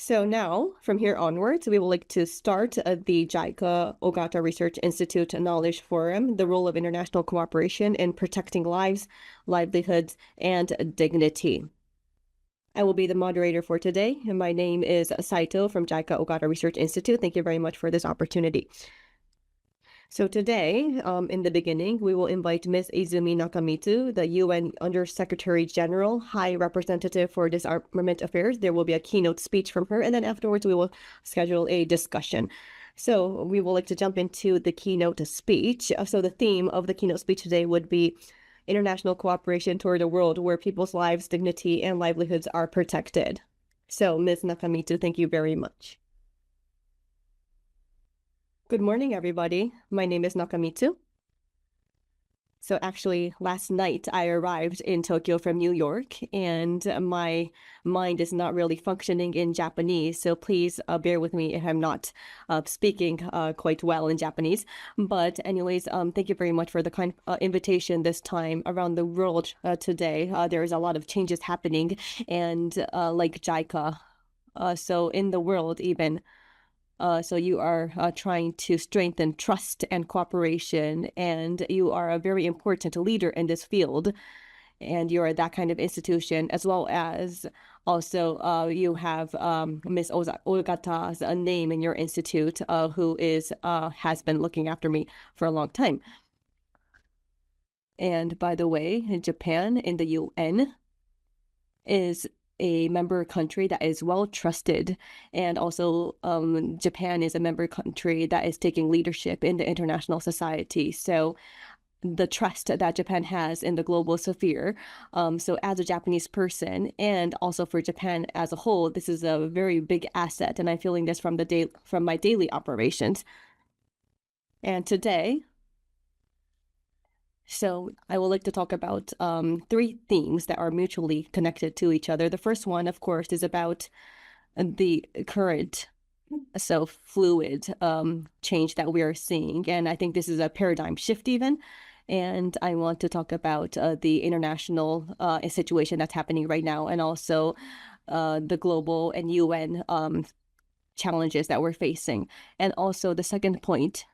So now, from here onwards, we would like to start the JICA Ogata Research Institute Knowledge Forum, the role of international cooperation in protecting lives, livelihoods, and dignity. I will be the moderator for today, and my name is Saito from JICA Ogata Research Institute. Thank you very much for this opportunity. So today, in the beginning, we will invite Ms. Izumi Nakamitsu, the UN Undersecretary-General High Representative for Disarmament Affairs. There will be a keynote speech from her, and then afterwards we will schedule a discussion. So we would like to jump into the keynote speech. So the theme of the keynote speech today would be international cooperation toward a world where people's lives, dignity, and livelihoods are protected. So Ms. Nakamitsu, thank you very much. Good morning, everybody. My name is Nakamitsu. So actually, last night I arrived in Tokyo from New York, and my mind is not really functioning in Japanese. So please bear with me if I'm not speaking quite well in Japanese. But anyways, thank you very much for the kind invitation this time around the world today. There is a lot of changes happening, and like JICA, so in the world even. So you are trying to strengthen trust and cooperation, and you are a very important leader in this field, and you're that kind of institution, as well as also you have Ms. Ogata's name in your institute, who has been looking after me for a long time. And by the way, Japan in the UN is a member country that is well trusted, and also Japan is a member country that is taking leadership in the international society. So the trust that Japan has in the global sphere. So as a Japanese person, and also for Japan as a whole, this is a very big asset, and I'm feeling this from my daily operations. And today, so I would like to talk about three themes that are mutually connected to each other. The first one, of course, is about the current, so fluid change that we are seeing. And I think this is a paradigm shift even. And I want to talk about the international situation that's happening right now, and also the global and UN challenges that we're facing. And also the second point,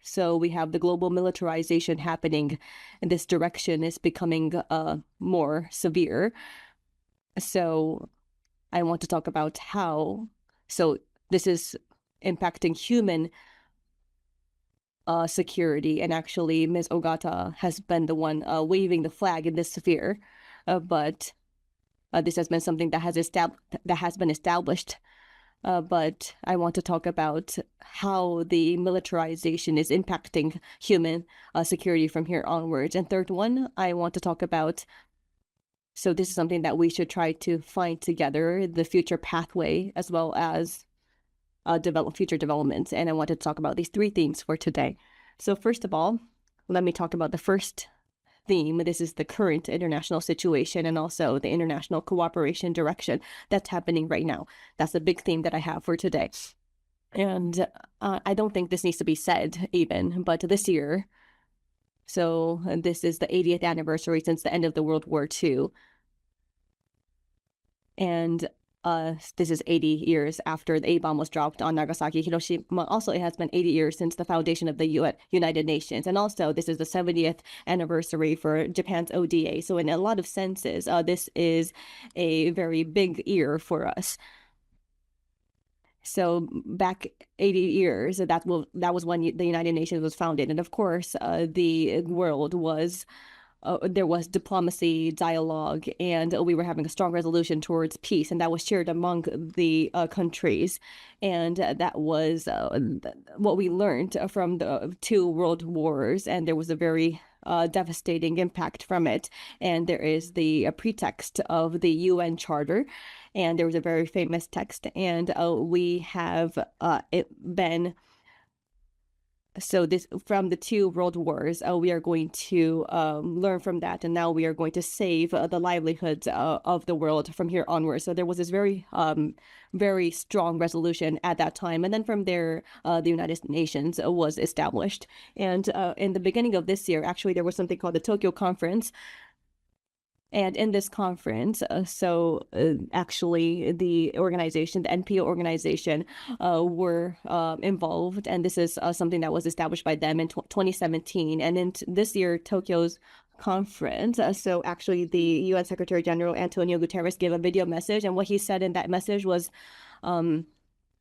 so we have the global militarization happening, and this direction is becoming more severe. So I want to talk about how, so this is impacting human security, and actually Ms. Ogata has been the one waving the flag in this sphere, but this has been something that has been established. But I want to talk about how the militarization is impacting human security from here onwards. And third one, I want to talk about, so this is something that we should try to find together, the future pathway, as well as future developments. And I want to talk about these three themes for today. So first of all, let me talk about the first theme. This is the current international situation, and also the international cooperation direction that's happening right now. That's a big theme that I have for today. And I don't think this needs to be said even, but this year, so this is the 80th anniversary since the end of the World War II. And this is 80 years after the A-bomb was dropped on Nagasaki, Hiroshima. Also, it has been 80 years since the foundation of the United Nations. And also, this is the 70th anniversary for Japan's ODA. So in a lot of senses, this is a very big year for us. So back 80 years, that was when the United Nations was founded. And of course, the world was there was diplomacy, dialogue, and we were having a strong resolution towards peace, and that was shared among the countries. And that was what we learned from the two world wars, and there was a very devastating impact from it. And there is the pretext of the UN Charter, and there was a very famous text, and we have been. So this, from the two world wars, we are going to learn from that, and now we are going to save the livelihoods of the world from here onwards. So there was this very, very strong resolution at that time, and then from there, the United Nations was established. And in the beginning of this year, actually, there was something called the Tokyo Conference, And in this conference, actually the organization, the NPO organization, were involved, and this is something that was established by them in 2017. And in this year, Tokyo's conference, so actually the UN Secretary-General António Guterres gave a video message, and what he said in that message was,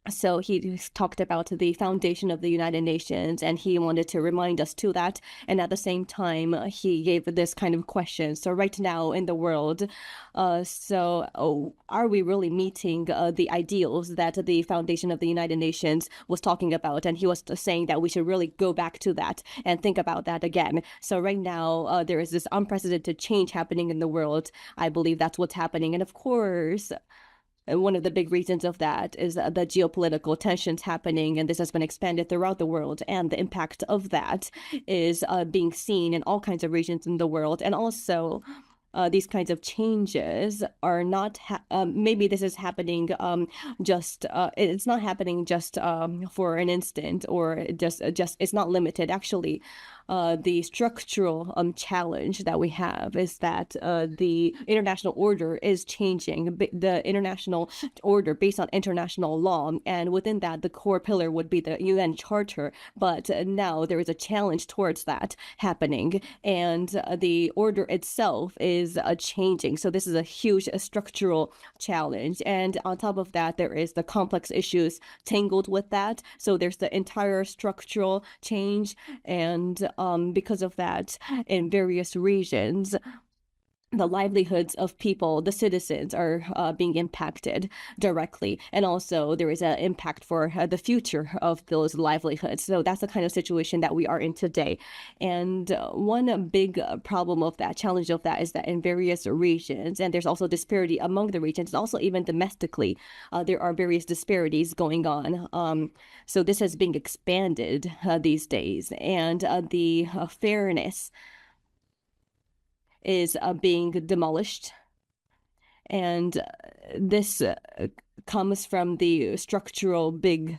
so he talked about the foundation of the United Nations, and he wanted to remind us to that. And at the same time, he gave this kind of question. So right now in the world, are we really meeting the ideals that the foundation of the United Nations was talking about? And he was saying that we should really go back to that and think about that again. So right now, there is this unprecedented change happening in the world. I believe that's what's happening. And of course, one of the big reasons of that is the geopolitical tensions happening, and this has been expanded throughout the world. And the impact of that is being seen in all kinds of regions in the world. And also, these kinds of changes are not, maybe this is happening it's not happening just for an instant, or just it's not limited. Actually, the structural challenge that we have is that the international order is changing, the international order based on international law. And within that, the core pillar would be the UN Charter. But now there is a challenge towards that happening. And the order itself is changing. So this is a huge structural challenge. And on top of that, there is the complex issues tangled with that. So there's the entire structural change, and because of that, in various regions, the livelihoods of people, the citizens, are being impacted directly. And also there is an impact for the future of those livelihoods. So that's the kind of situation that we are in today. And one big problem of that, challenge of that, is that in various regions, and there's also disparity among the regions, also even domestically, there are various disparities going on. So this has been expanded these days. And the fairness is being demolished. And this comes from the structural big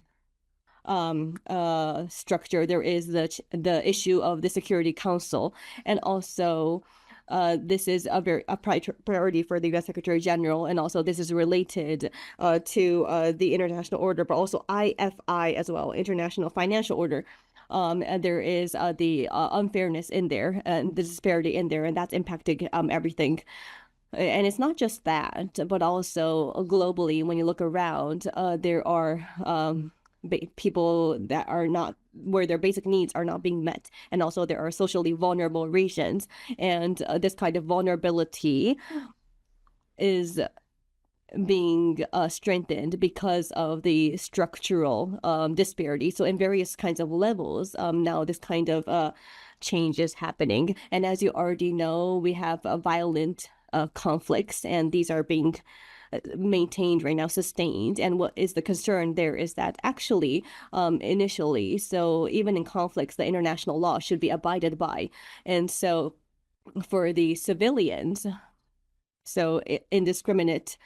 structure. There is the issue of the Security Council, and also this is a priority for the U.S. Secretary General, and also this is related to the international order, but also IFI as well, International Financial Order. And there is the unfairness in there, and the disparity in there, and that's impacting everything. And it's not just that, but also globally, when you look around, there are people that are not, where their basic needs are not being met. And also there are socially vulnerable regions. And this kind of vulnerability is being strengthened because of the structural disparity. So in various kinds of levels, now this kind of change is happening. And as you already know, we have violent conflicts, and these are being maintained right now, sustained. And what is the concern there is that actually, initially, so even in conflicts, the international law should be abided by. And so for the civilians, so indiscriminate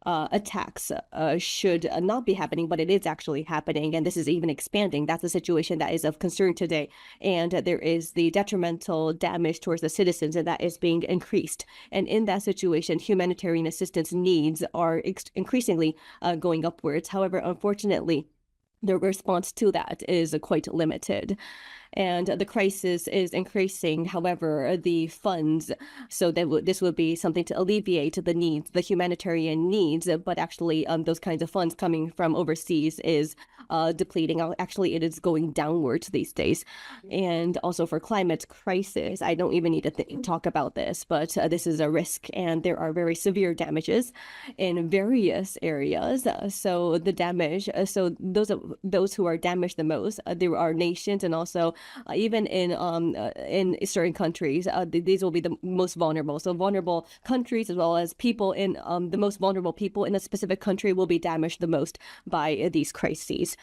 attacks should not be happening, but it is actually happening, and this is even expanding. That's a situation that is of concern today. And there is the detrimental damage towards the citizens, and that is being increased. And in that situation, humanitarian assistance needs are increasingly going upwards. However, unfortunately, the response to that is quite limited. And the crisis is increasing. However, the funds, so that this would be something to alleviate the needs, the humanitarian needs, but actually those kinds of funds coming from overseas is depleting. Actually, it is going downwards these days. And also for climate crisis, I don't even need to talk about this, but this is a risk, and there are very severe damages in various areas. So the damage, so those who are damaged the most, there are nations, and also even in certain countries, these will be the most vulnerable. So vulnerable countries, as well as people in the most vulnerable people in a specific country, will be damaged the most by these crises.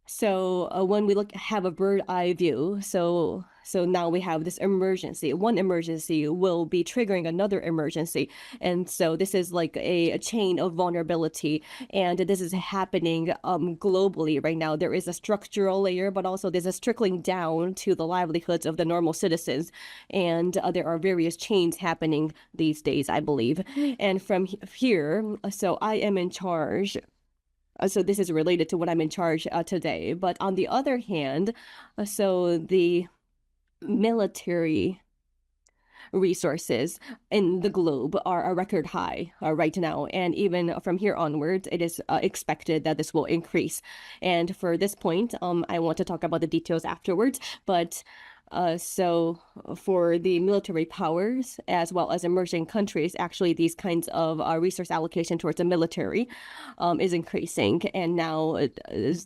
So when we have a bird eye view, so So now we have this emergency. One emergency will be triggering another emergency. And so this is like a chain of vulnerability. And this is happening globally right now. There is a structural layer, but also there's a trickling down to the livelihoods of the normal citizens. And there are various chains happening these days, I believe. And from here, so I am in charge. So this is related to what I'm in charge today. But on the other hand, so the military resources in the globe are a record high right now. And even from here onwards, it is expected that this will increase. And for this point, I want to talk about the details afterwards. But so for the military powers as well as emerging countries, actually these kinds of resource allocation towards the military is increasing. And now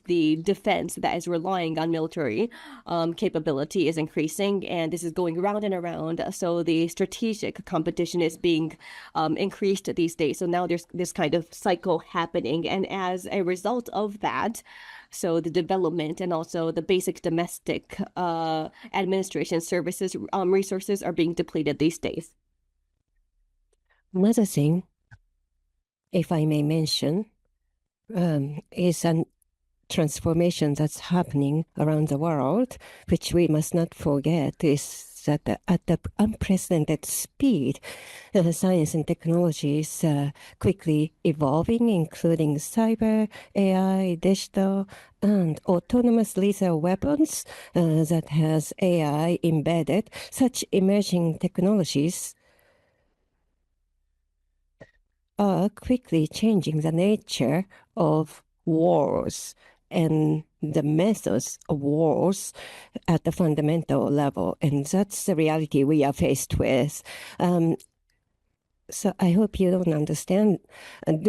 the defense that is relying on military capability is increasing. And this is going round and around. So the strategic competition is being increased these days. So now there's this kind of cycle happening. And as a result of that, so the development and also the basic domestic administration services resources are being depleted these days. Another thing, if I may mention, is a transformation that's happening around the world, which we must not forget, is that at the unprecedented speed, science and technology is quickly evolving, including cyber, AI, digital, and autonomous lethal weapons that has AI embedded. Such emerging technologies are quickly changing the nature of wars and the methods of wars at the fundamental level. And that's the reality we are faced with. So I hope you don't understand,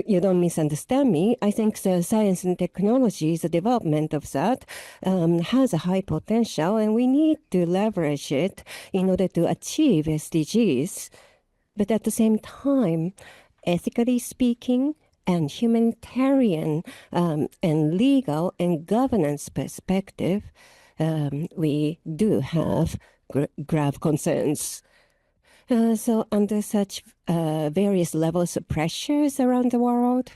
you don't misunderstand me. I think the science and technology, the development of that has a high potential, and we need to leverage it in order to achieve SDGs. But at the same time, ethically speaking, and humanitarian and legal and governance perspective, we do have grave concerns. So under such various levels of pressures around the world,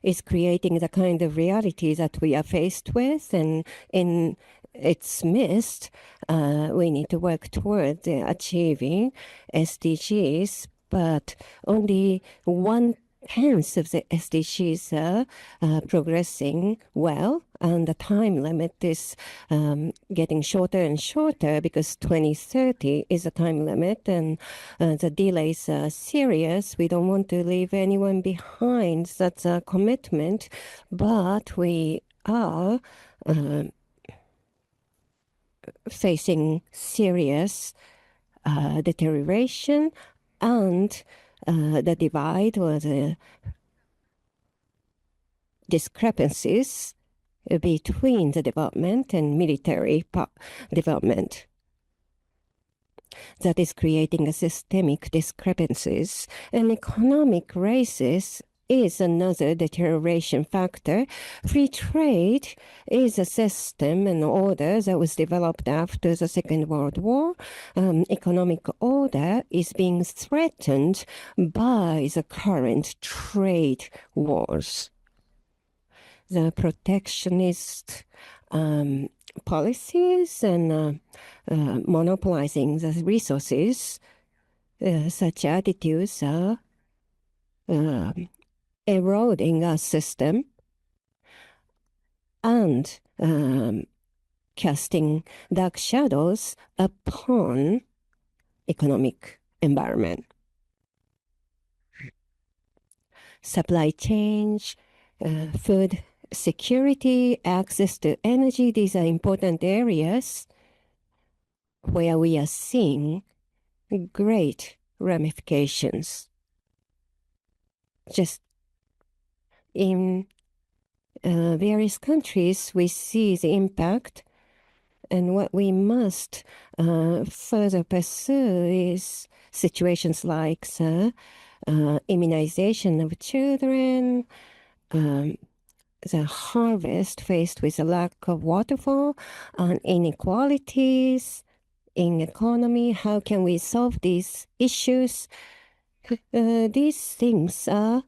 is creating the kind of reality that we are faced with, and in its midst, we need to work toward achieving SDGs, but only 1/10 of the SDGs are progressing well, and the time limit is getting shorter and shorter because 2030 is a time limit, and the delays are serious. We don't want to leave anyone behind. That's a commitment, but we are facing serious deterioration, and the divide or the discrepancies between the development and military development. That is creating a systemic discrepancies, and economic races is another deterioration factor. Free trade is a system and order that was developed after the Second World War. Economic order is being threatened by the current trade wars. The protectionist policies and monopolizing the resources, such attitudes are eroding our system and casting dark shadows upon economic environment. Supply chain, food security, access to energy, these are important areas where we are seeing great ramifications. Just in various countries, we see the impact, and what we must further pursue is situations like immunization of children, the harvest faced with a lack of waterfall and inequalities in economy. How can we solve these issues? These things are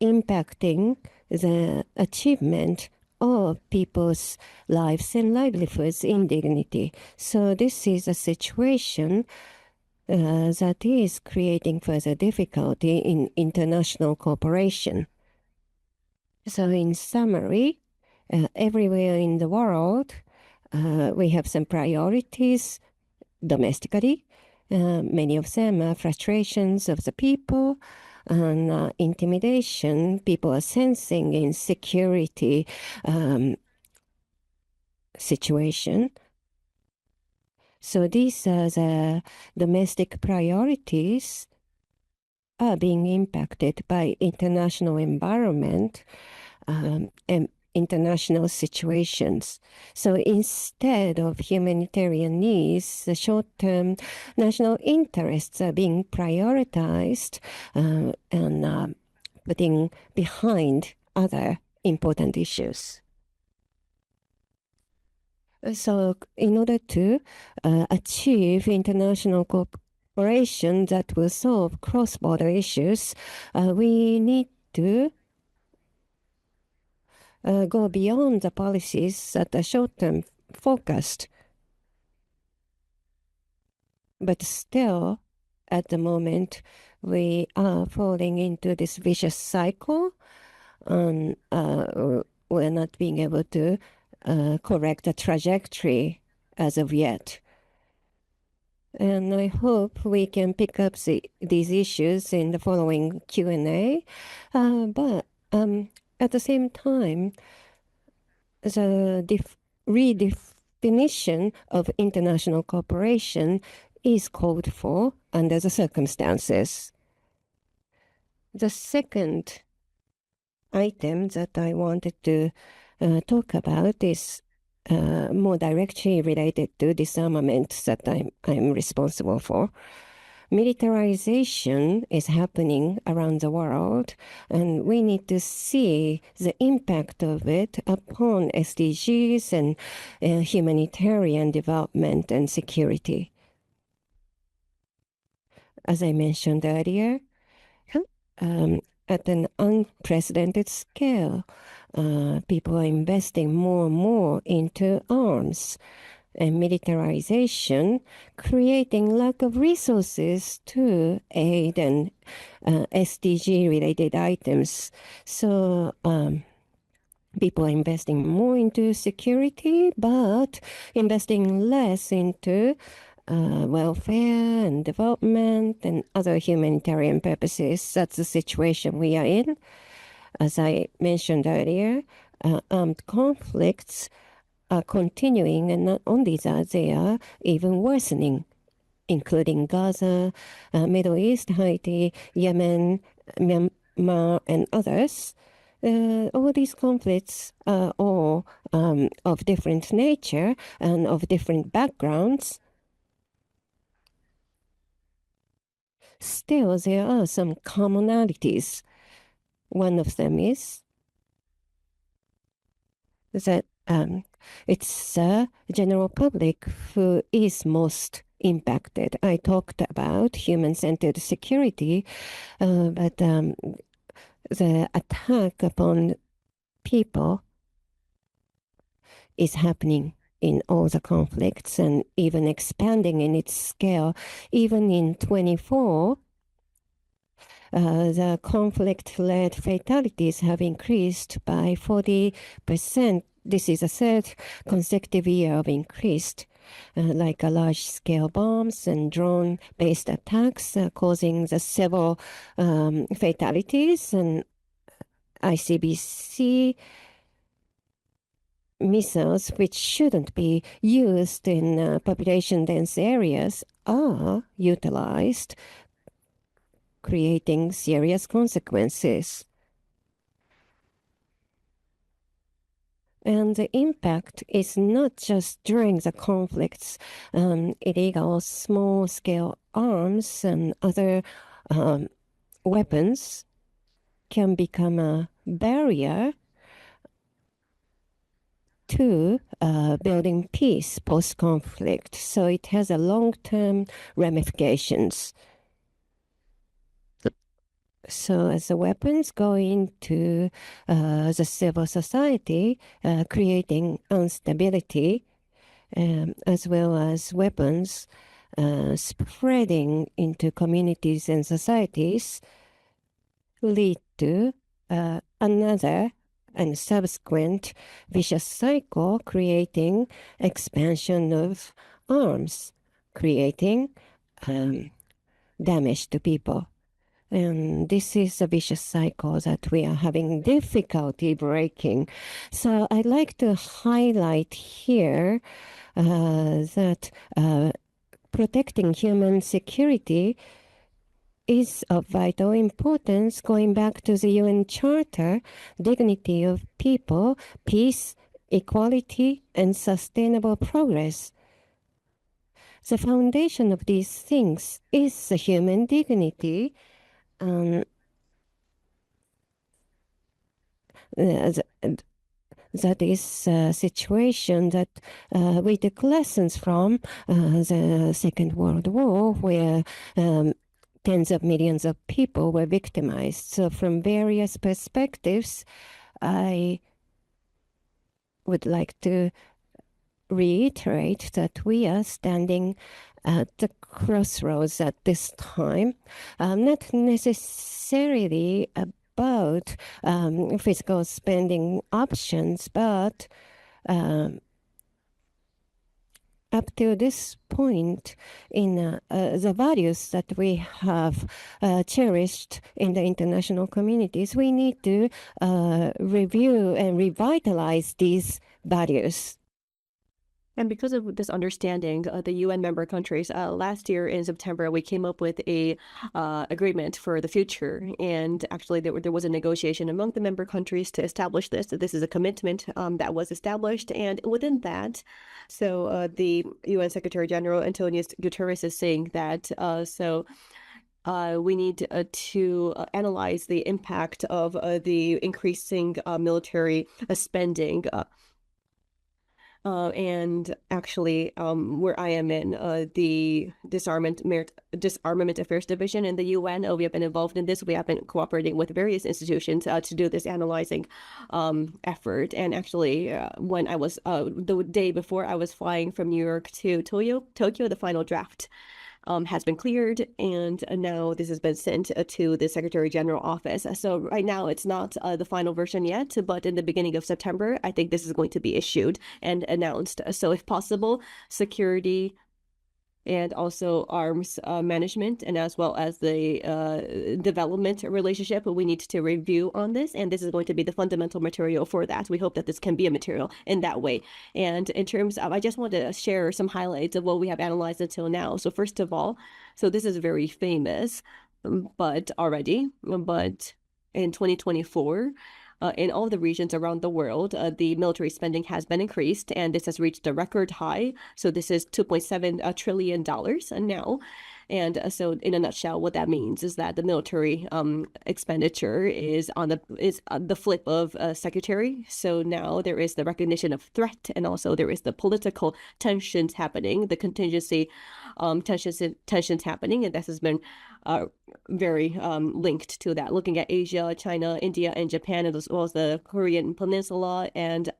impacting the achievement of people's lives and livelihoods in dignity. So this is a situation that is creating further difficulty in international cooperation. So in summary, everywhere in the world, we have some priorities domestically. Many of them are frustrations of the people and intimidation people are sensing in security situation. So these are the domestic priorities are being impacted by international environment and international situations. So instead of humanitarian needs, the short-term national interests are being prioritized and putting behind other important issues. So in order to achieve international cooperation that will solve cross-border issues, we need to go beyond the policies that are short-term focused. But still, at the moment, we are falling into this vicious cycle and we're not being able to correct the trajectory as of yet. And I hope we can pick up these issues in the following Q&A. But at the same time, the redefinition of international cooperation is called for under the circumstances. The second item that I wanted to talk about is more directly related to disarmament that I'm responsible for. Militarization is happening around the world, and we need to see the impact of it upon SDGs and humanitarian development and security. As I mentioned earlier, at an unprecedented scale, people are investing more and more into arms and militarization, creating lack of resources to aid and SDG-related items. So people are investing more into security, but investing less into welfare and development and other humanitarian purposes. That's the situation we are in. As I mentioned earlier, armed conflicts are continuing, and not only that, they are even worsening, including Gaza, Middle East, Haiti, Yemen, Myanmar, and others. All these conflicts are all of different nature and of different backgrounds. Still, there are some commonalities. One of them is that it's the general public who is most impacted. I talked about human-centered security, but the attack upon people is happening in all the conflicts and even expanding in its scale. Even in 24, the conflict-led fatalities have increased by 40%. This is a third consecutive year of increased, like large-scale bombs and drone-based attacks causing the several fatalities, and ICBC missiles, which shouldn't be used in population-dense areas, are utilized, creating serious consequences. And the impact is not just during the conflicts. Illegal small-scale arms and other weapons can become a barrier to building peace post-conflict. So it has a long-term ramifications. So as the weapons go into the civil society, creating instability, as well as weapons spreading into communities and societies, lead to another and subsequent vicious cycle, creating expansion of arms, creating damage to people. And this is a vicious cycle that we are having difficulty breaking. So I'd like to highlight here that protecting human security is of vital importance, going back to the UN Charter, dignity of people, peace, equality, and sustainable progress. The foundation of these things is the human dignity. That is a situation that we took lessons from the Second World War, where tens of millions of people were victimized. So from various perspectives, I would like to reiterate that we are standing at the crossroads at this time, not necessarily about fiscal spending options, but up to this point in the values that we have cherished in the international communities, we need to review and revitalize these values. And because of this understanding, the UN member countries, last year in September, we came up with a agreement for the future. And actually, there was a negotiation among the member countries to establish this. This is a commitment that was established. And within that, so the UN Secretary-General António Guterres is saying that we need to analyze the impact of the increasing military spending. And actually, where I am in the Disarmament Affairs Division in the UN, we have been involved in this. We have been cooperating with various institutions to do this analyzing effort. And actually, when I was the day before I was flying from New York to Tokyo, the final draft has been cleared, and now this has been sent to the Secretary-General office. So right now it's not the final version yet, but in the beginning of September, I think this is going to be issued and announced. So if possible, security and also arms management, and as well as the development relationship, we need to review on this, and this is going to be the fundamental material for that. We hope that this can be a material in that way. And in terms of, I just want to share some highlights of what we have analyzed until now. So first of all, so this is very famous, but in 2024, in all the regions around the world, the military spending has been increased, and this has reached a record high. So this is $2.7 trillion now. And so in a nutshell, what that means is that the military expenditure is the flip of secretary. So now there is the recognition of threat, and also there is the political tensions happening, the contingency tensions happening, and this has been very linked to that, looking at Asia, China, India, and Japan, as well as the Korean Peninsula. And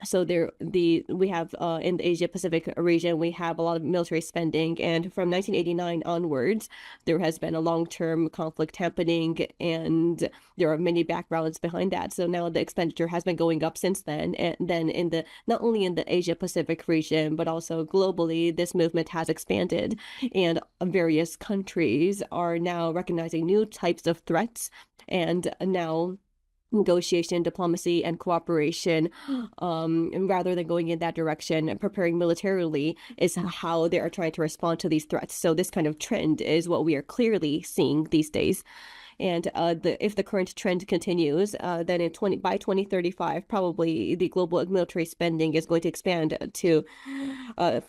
so we have in the Asia Pacific region, we have a lot of military spending, and from 1989 onwards, there has been a long-term conflict happening, and there are many backgrounds behind that. So now the expenditure has been going up since then, and then not only in the Asia Pacific region, but also globally, this movement has expanded, and various countries are now recognizing new types of threats, and now negotiation, diplomacy, and cooperation, and rather than going in that direction and preparing militarily, is how they are trying to respond to these threats. So this kind of trend is what we are clearly seeing these days. And if the current trend continues, then by 2035, probably the global military spending is going to expand to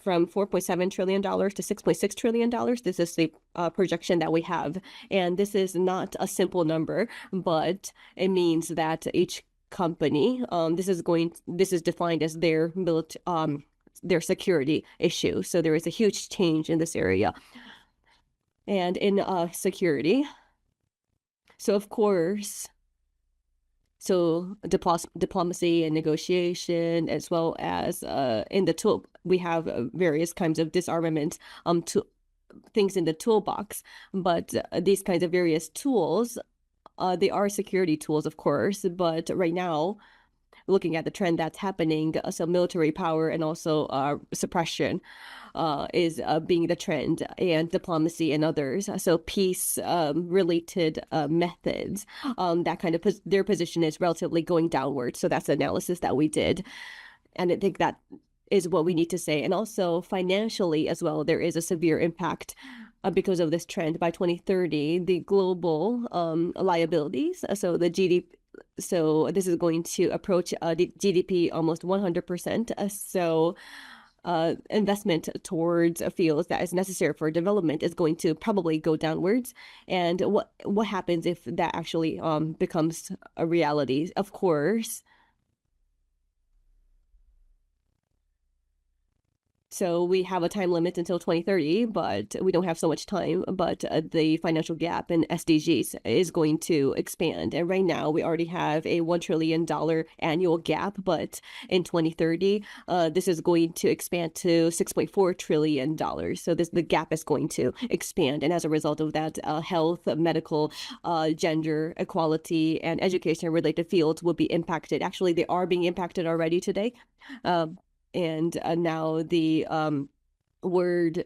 from $4.7 trillion to $6.6 trillion. This is the projection that we have. And this is not a simple number, but it means that each company, this is defined as their security issue. So there is a huge change in this area. And in security, so of course, diplomacy and negotiation, as well as in the tool, we have various kinds of disarmament things in the toolbox. But these kinds of various tools, they are security tools, of course. But right now, looking at the trend that's happening, so military power and also suppression is being the trend, and diplomacy and others. So peace related methods, that kind of their position is relatively going downward. So that's the analysis that we did. And I think that is what we need to say. And also financially as well, there is a severe impact because of this trend. By 2030, the global liabilities, so the GDP, so this is going to approach GDP almost 100%. So investment towards fields that is necessary for development is going to probably go downwards. And what happens if that actually becomes a reality? Of course, so we have a time limit until 2030, but we don't have so much time. But the financial gap in SDGs is going to expand. And right now, we already have a $1 trillion annual gap. But in 2030, this is going to expand to $6.4 trillion. So the gap is going to expand. And as a result of that, health, medical, gender equality, and education-related fields will be impacted. Actually, they are being impacted already today. And now the word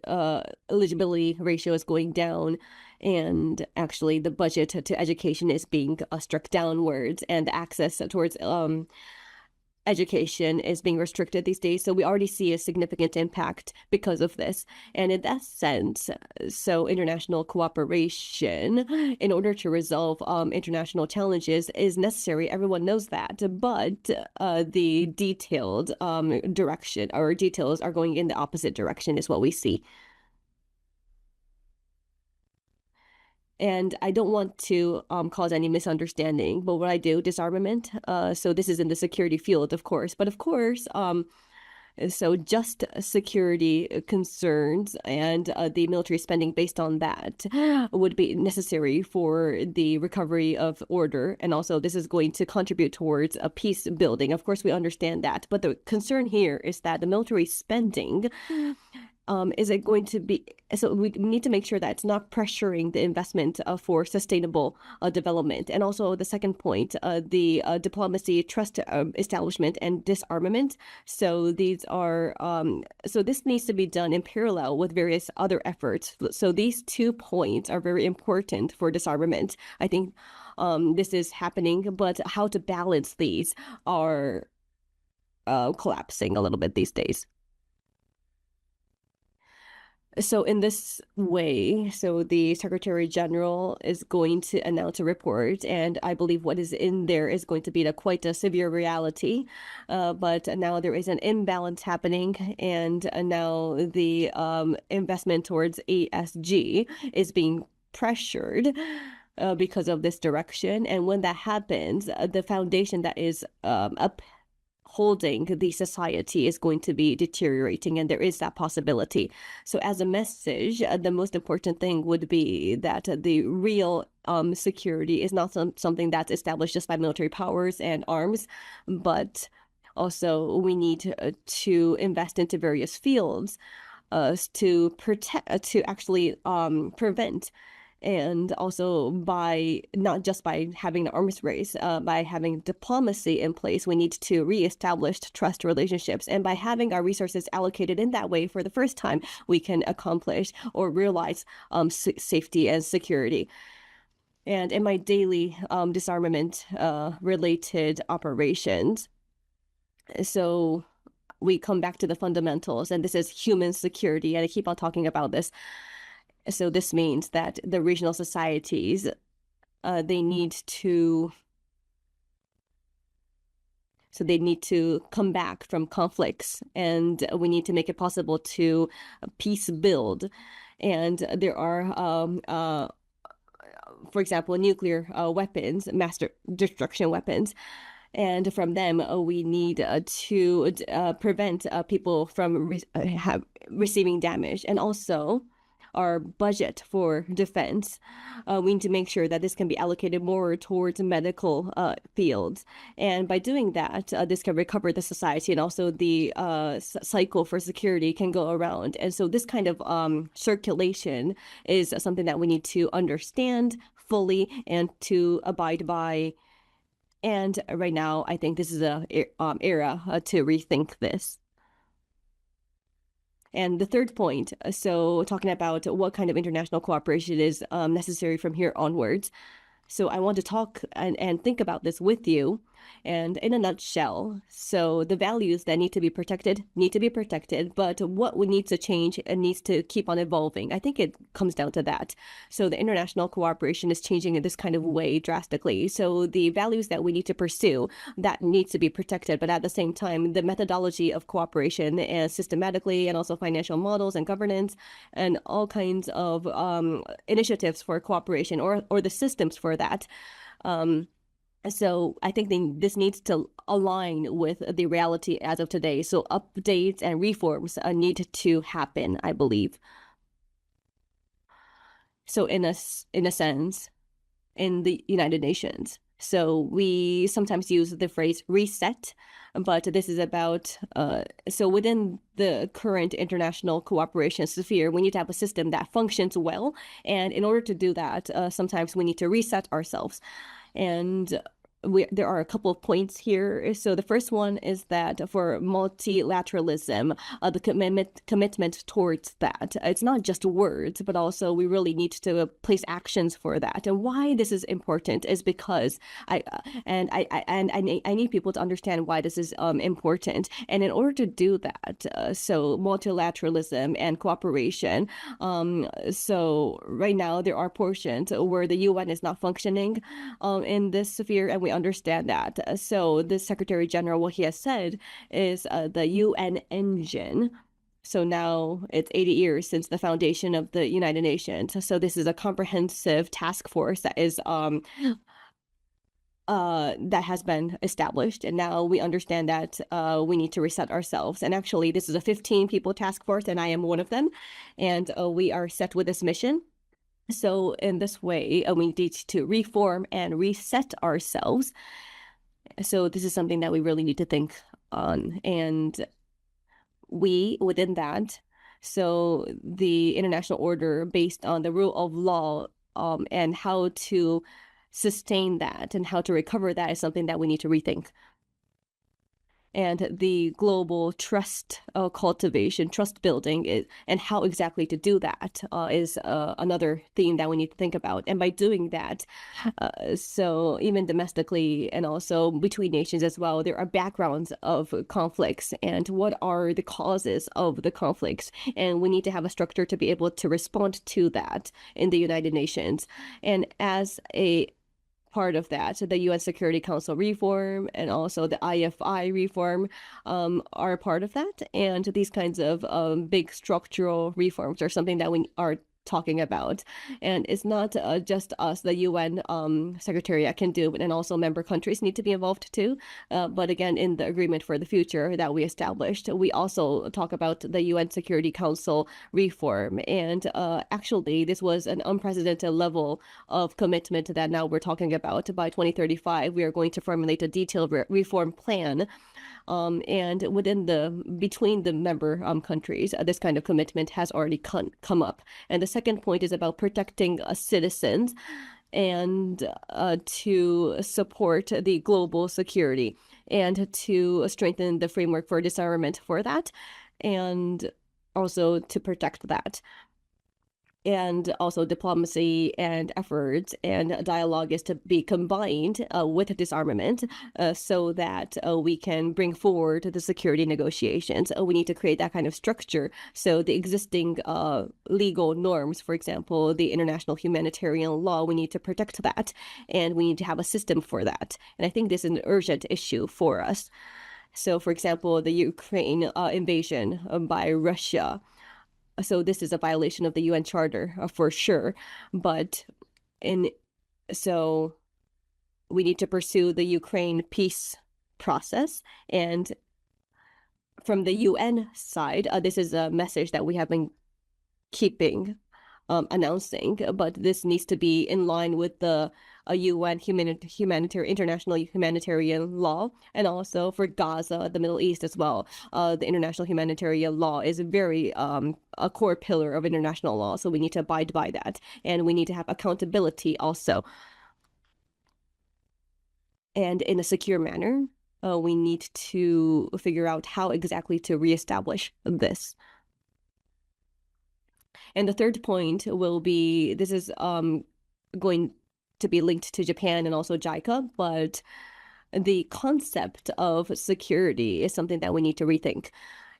eligibility ratio is going down, and actually the budget to education is being struck downwards, and access towards education is being restricted these days. So we already see a significant impact because of this. And in that sense, so international cooperation in order to resolve international challenges is necessary. Everyone knows that. But the detailed direction or details are going in the opposite direction is what we see. And I don't want to cause any misunderstanding, but what I do, disarmament, so this is in the security field, of course. But of course, so just security concerns and the military spending based on that would be necessary for the recovery of order. And also this is going to contribute towards a peace building. Of course, we understand that. But the concern here is that the military spending is it going to be, so we need to make sure that it's not pressuring the investment for sustainable development. And also the second point, the diplomacy, trust establishment, and disarmament. So these are, so this needs to be done in parallel with various other efforts. So these 2 points are very important for disarmament. I think this is happening, but how to balance these are collapsing a little bit these days. So in this way, so the Secretary-General is going to announce a report, and I believe what is in there is going to be quite a severe reality. But now there is an imbalance happening, and now the investment towards ESG is being pressured because of this direction. And when that happens, the foundation that is upholding the society is going to be deteriorating, and there is that possibility. So as a message, the most important thing would be that the real security is not something that's established just by military powers and arms, but also we need to invest into various fields to protect, to actually prevent. And also by not just by having an arms race, by having diplomacy in place, we need to reestablish trust relationships. And by having our resources allocated in that way for the first time, we can accomplish or realize safety and security. And in my daily disarmament related operations, so we come back to the fundamentals, and this is human security, and I keep on talking about this. So this means that the regional societies they need to come back from conflicts, and we need to make it possible to peace build. And there are, for example, nuclear weapons, mass destruction weapons. And from them, we need to prevent people from receiving damage. And also, our budget for defense, we need to make sure that this can be allocated more towards medical fields. And by doing that, this can recover the society, and also the cycle for security can go around. And so this kind of circulation is something that we need to understand fully and to abide by. And right now, I think this is a era to rethink this. And the third point, so talking about what kind of international cooperation is necessary from here onwards. So I want to talk and think about this with you. And in a nutshell, so the values that need to be protected, but what needs to change and needs to keep on evolving. I think it comes down to that. So the international cooperation is changing in this kind of way drastically. So the values that we need to pursue, that needs to be protected, but at the same time, the methodology of cooperation and systematically, and also financial models and governance and all kinds of initiatives for cooperation or the systems for that. So I think this needs to align with the reality as of today. So updates and reforms need to happen, I believe. So in a sense, in the United Nations, so we sometimes use the phrase reset, but this is about, so within the current international cooperation sphere, we need to have a system that functions well. And in order to do that, sometimes we need to reset ourselves. And there are a couple of points here. So the first one is that for multilateralism, the commitment towards that, it's not just words, but also we really need to place actions for that. And why this is important is because I need people to understand why this is important. And in order to do that, so multilateralism and cooperation. So right now there are portions where the UN is not functioning in this sphere, and we understand that. So the Secretary-General, what he has said is the UN engine. So now it's 80 years since the foundation of the United Nations. So this is a comprehensive task force that is that has been established, and now we understand that we need to reset ourselves. And actually, this is a 15-people task force, and I am one of them, and we are set with this mission. So in this way, we need to reform and reset ourselves. So this is something that we really need to think on. And within that, so the international order based on the rule of law and how to sustain that and how to recover that is something that we need to rethink. And the global trust cultivation, trust building, and how exactly to do that is another theme that we need to think about. And by doing that, so even domestically and also between nations as well, there are backgrounds of conflicts and what are the causes of the conflicts. And we need to have a structure to be able to respond to that in the United Nations. And as a part of that, so the UN Security Council reform and also the IFI reform are part of that. And these kinds of big structural reforms are something that we are talking about. And it's not just us, the UN Secretariat can do, and also member countries need to be involved too. But again, in the agreement for the future that we established, we also talk about the UN Security Council reform. And actually, this was an unprecedented level of commitment that now we're talking about. By 2035, we are going to formulate a detailed reform plan. And between the member countries, this kind of commitment has already come up. And the second point is about protecting citizens and to support the global security and to strengthen the framework for disarmament for that, and also to protect that. and also diplomacy and efforts and dialogue is to be combined with disarmament so that we can bring forward the security negotiations. We need to create that kind of structure. So the existing legal norms, for example, the international humanitarian law, we need to protect that, and we need to have a system for that. And I think this is an urgent issue for us. So, for example, the Ukraine invasion by Russia. So this is a violation of the UN Charter for sure. But so we need to pursue the Ukraine peace process. And from the UN side, this is a message that we have been keeping announcing, but this needs to be in line with the UN international humanitarian law, and also for Gaza, the Middle East as well. The international humanitarian law is very a core pillar of international law, so we need to abide by that, and we need to have accountability also. And in a secure manner, we need to figure out how exactly to reestablish this. And the third point will be, this is going to be linked to Japan and also JICA, but the concept of security is something that we need to rethink.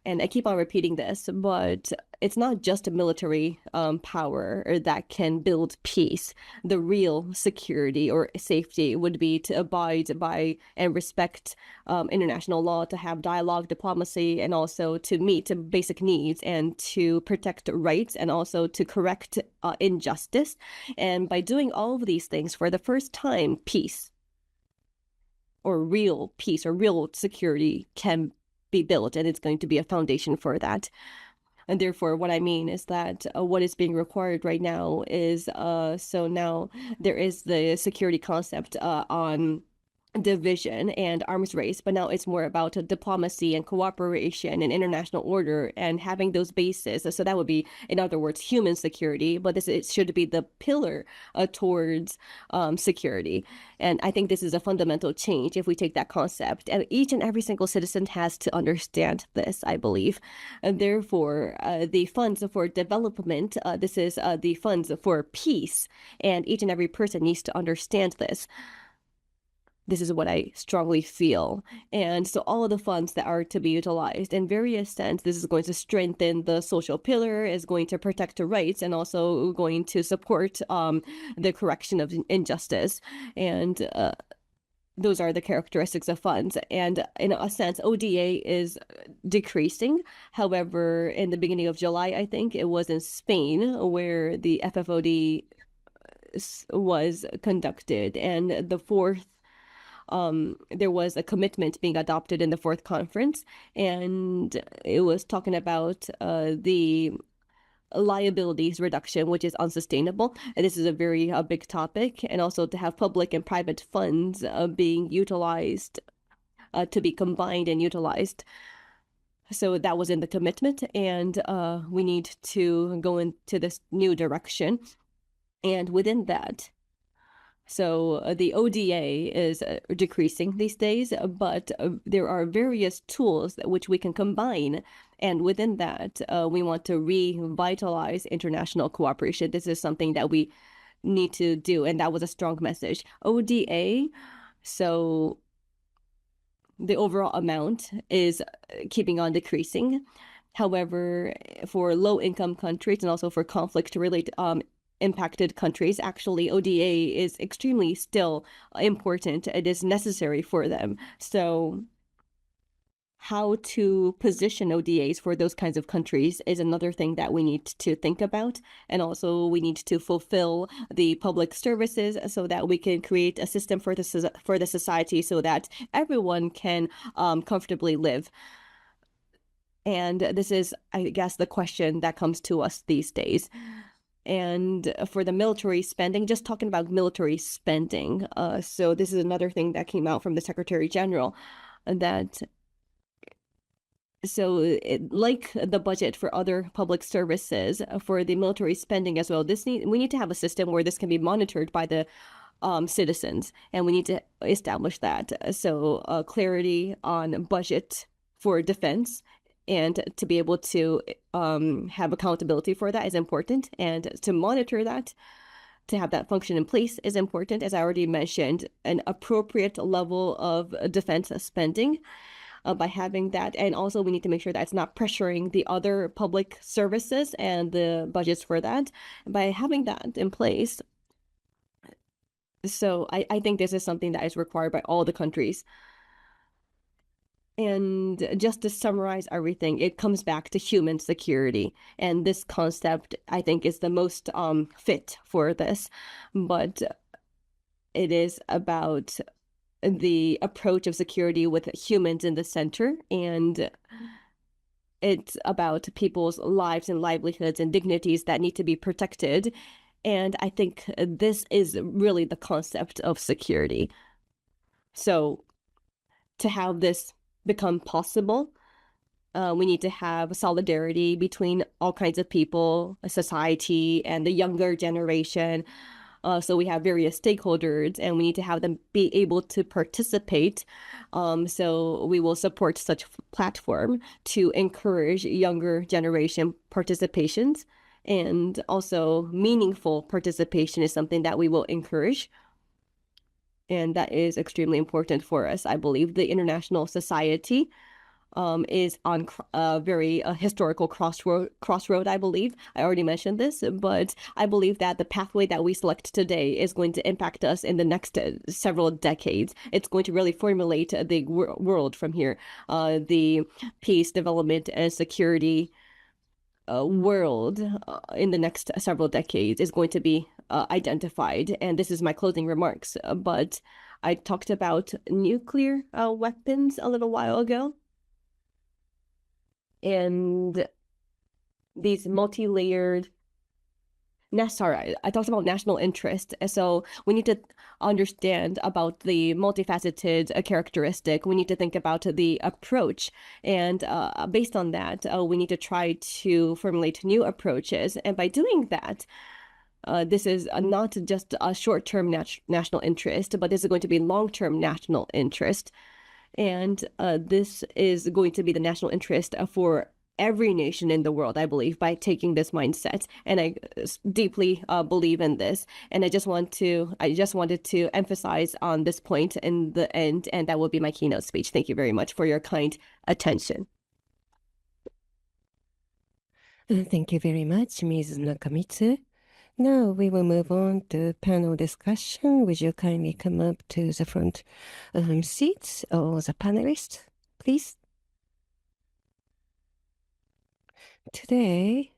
And I keep on repeating this, but it's not just a military power that can build peace. The real security or safety would be to abide by and respect international law, to have dialogue, diplomacy, and also to meet basic needs and to protect rights and also to correct injustice. And by doing all of these things, for the first time, peace or real peace or real security can be built, and it's going to be a foundation for that. And therefore, what I mean is that what is being required right now is so now there is the security concept on division and arms race, but now it's more about diplomacy and cooperation and international order and having those bases. So that would be, in other words, human security, but it should be the pillar towards security. And I think this is a fundamental change if we take that concept, and each and every single citizen has to understand this, I believe. And therefore, the funds for development, this is the funds for peace, and each and every person needs to understand this. This is what I strongly feel. And so all of the funds that are to be utilized in various sense, this is going to strengthen the social pillar, is going to protect the rights, and also going to support the correction of injustice. And those are the characteristics of funds. And in a sense, ODA is decreasing. However, in the beginning of July, I think it was in Spain where the FFOD was conducted, and the fourth there was a commitment being adopted in the fourth conference, and it was talking about the liabilities reduction, which is unsustainable. And this is a very big topic, and also to have public and private funds being utilized, to be combined and utilized. So that was in the commitment, and we need to go into this new direction. And within that, so the ODA is decreasing these days, but there are various tools which we can combine. And within that, we want to revitalize international cooperation. This is something that we need to do, and that was a strong message. ODA, so the overall amount is keeping on decreasing. However, for low-income countries and also for conflict-related impacted countries, actually ODA is extremely still important. It is necessary for them. So how to position ODAs for those kinds of countries is another thing that we need to think about. And also we need to fulfill the public services so that we can create a system for the society so that everyone can comfortably live. And this is, I guess, the question that comes to us these days. And for the military spending, just talking about military spending, so this is another thing that came out from the Secretary-General, that so like the budget for other public services, for the military spending as well, we need to have a system where this can be monitored by the citizens, and we need to establish that. So clarity on budget for defense And to be able to have accountability for that is important. And to monitor that, to have that function in place is important. As I already mentioned, an appropriate level of defense spending by having that. And also we need to make sure that it's not pressuring the other public services and the budgets for that. By having that in place, so I think this is something that is required by all the countries. And just to summarize everything, it comes back to human security. And this concept, I think, is the most fit for this. But it is about the approach of security with humans in the center. And it's about people's lives and livelihoods and dignities that need to be protected. And I think this is really the concept of security. So to have this become possible, we need to have solidarity between all kinds of people, society, and the younger generation. So we have various stakeholders, and we need to have them be able to participate. So we will support such platform to encourage younger generation participations. And also meaningful participation is something that we will encourage. And that is extremely important for us. I believe the international society is on a very historical crossroad, I believe. I already mentioned this, but I believe that the pathway that we select today is going to impact us in the next several decades. It's going to really formulate the world from here. The peace, development, and security world in the next several decades is going to be identified. And this is my closing remarks. But I talked about nuclear weapons a little while ago. And these multi-layered, sorry, I talked about national interest. So we need to understand about the multifaceted characteristic. We need to think about the approach. And based on that, we need to try to formulate new approaches. And by doing that, this is not just a short-term national interest, but this is going to be long-term national interest. And this is going to be the national interest for every nation in the world, I believe, by taking this mindset. And I deeply believe in this. And I just wanted to emphasize on this point in the end, and that will be my keynote speech. Thank you very much for your kind attention. Thank you very much, Ms. Nakamitsu. Now we will move on to panel discussion. Would you kindly come up to the front seats, or the panelists, please? Today,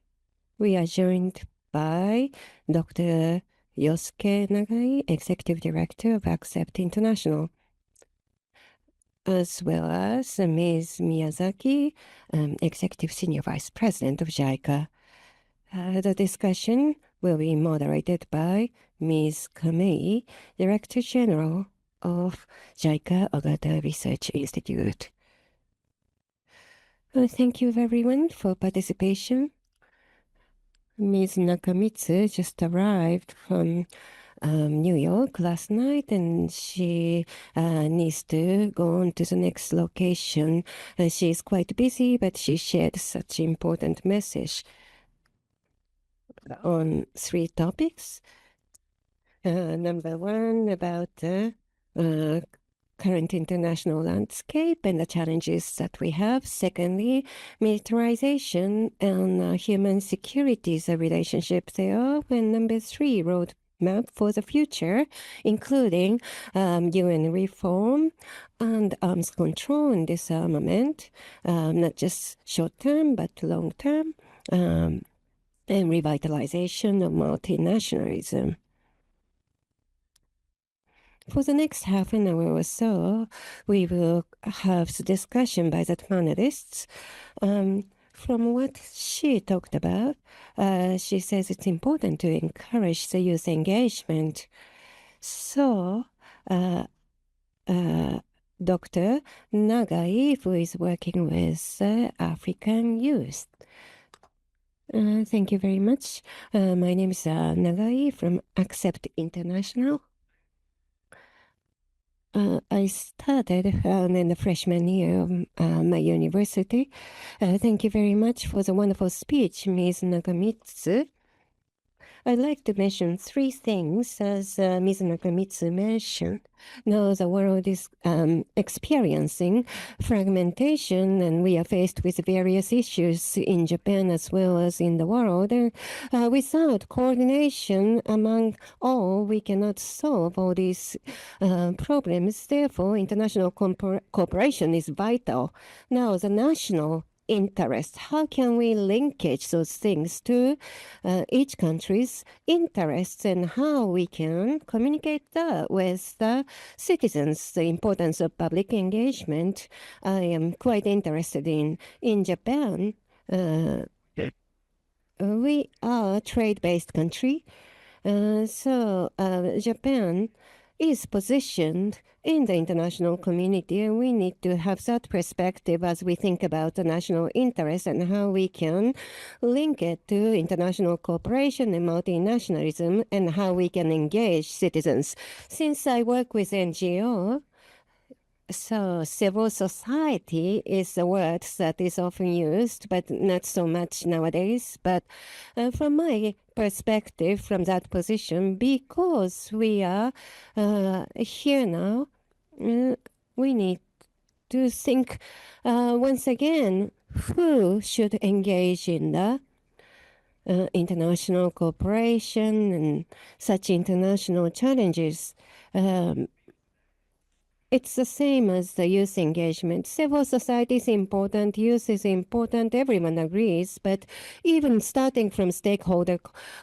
we are joined by Dr. Yosuke Nagai, Executive Director of Accept International, as well as Ms. Miyazaki, Executive Senior Vice President of JICA. The discussion will be moderated by Ms. Kamei, Director General of JICA Ogata Research Institute. Thank you everyone for participation. Ms. Nakamitsu just arrived from New York last night, and she needs to go on to the next location. She's quite busy, but she shared such important message on 3 topics. Number 1, about the current international landscape and the challenges that we have. Secondly, militarization and human security, the relationship there. And number 3, roadmap for the future, including UN reform and arms control and disarmament, not just short-term but long-term, and revitalization of multinationalism. For the next half an hour or so, we will have the discussion by the panelists. From what she talked about, she says it's important to encourage the youth engagement. So, Dr. Nagai, who is working with African youth. Thank you very much. My name is Nagai from Accept International. I started in the freshman year of my university. Thank you very much for the wonderful speech, Ms. Nakamitsu. I'd like to mention three things, as Ms. Nakamitsu mentioned. Now the world is experiencing fragmentation, and we are faced with various issues in Japan as well as in the world. And without coordination among all, we cannot solve all these problems. Therefore, international cooperation is vital. Now, the national interest. How can we linkage those things to each country's interests, and how we can communicate that with the citizens? The importance of public engagement, I am quite interested in. In Japan, we are a trade-based country, so Japan is positioned in the international community, and we need to have that perspective as we think about the national interest and how we can link it to international cooperation and multinationalism, and how we can engage citizens. Since I work with NGO, so civil society is a word that is often used, but not so much nowadays. But from my perspective, from that position, because we are here now, we need to think once again who should engage in the international cooperation and such international challenges. It's the same as the youth engagement. Civil society is important, youth is important, everyone agrees, but even starting from stakeholder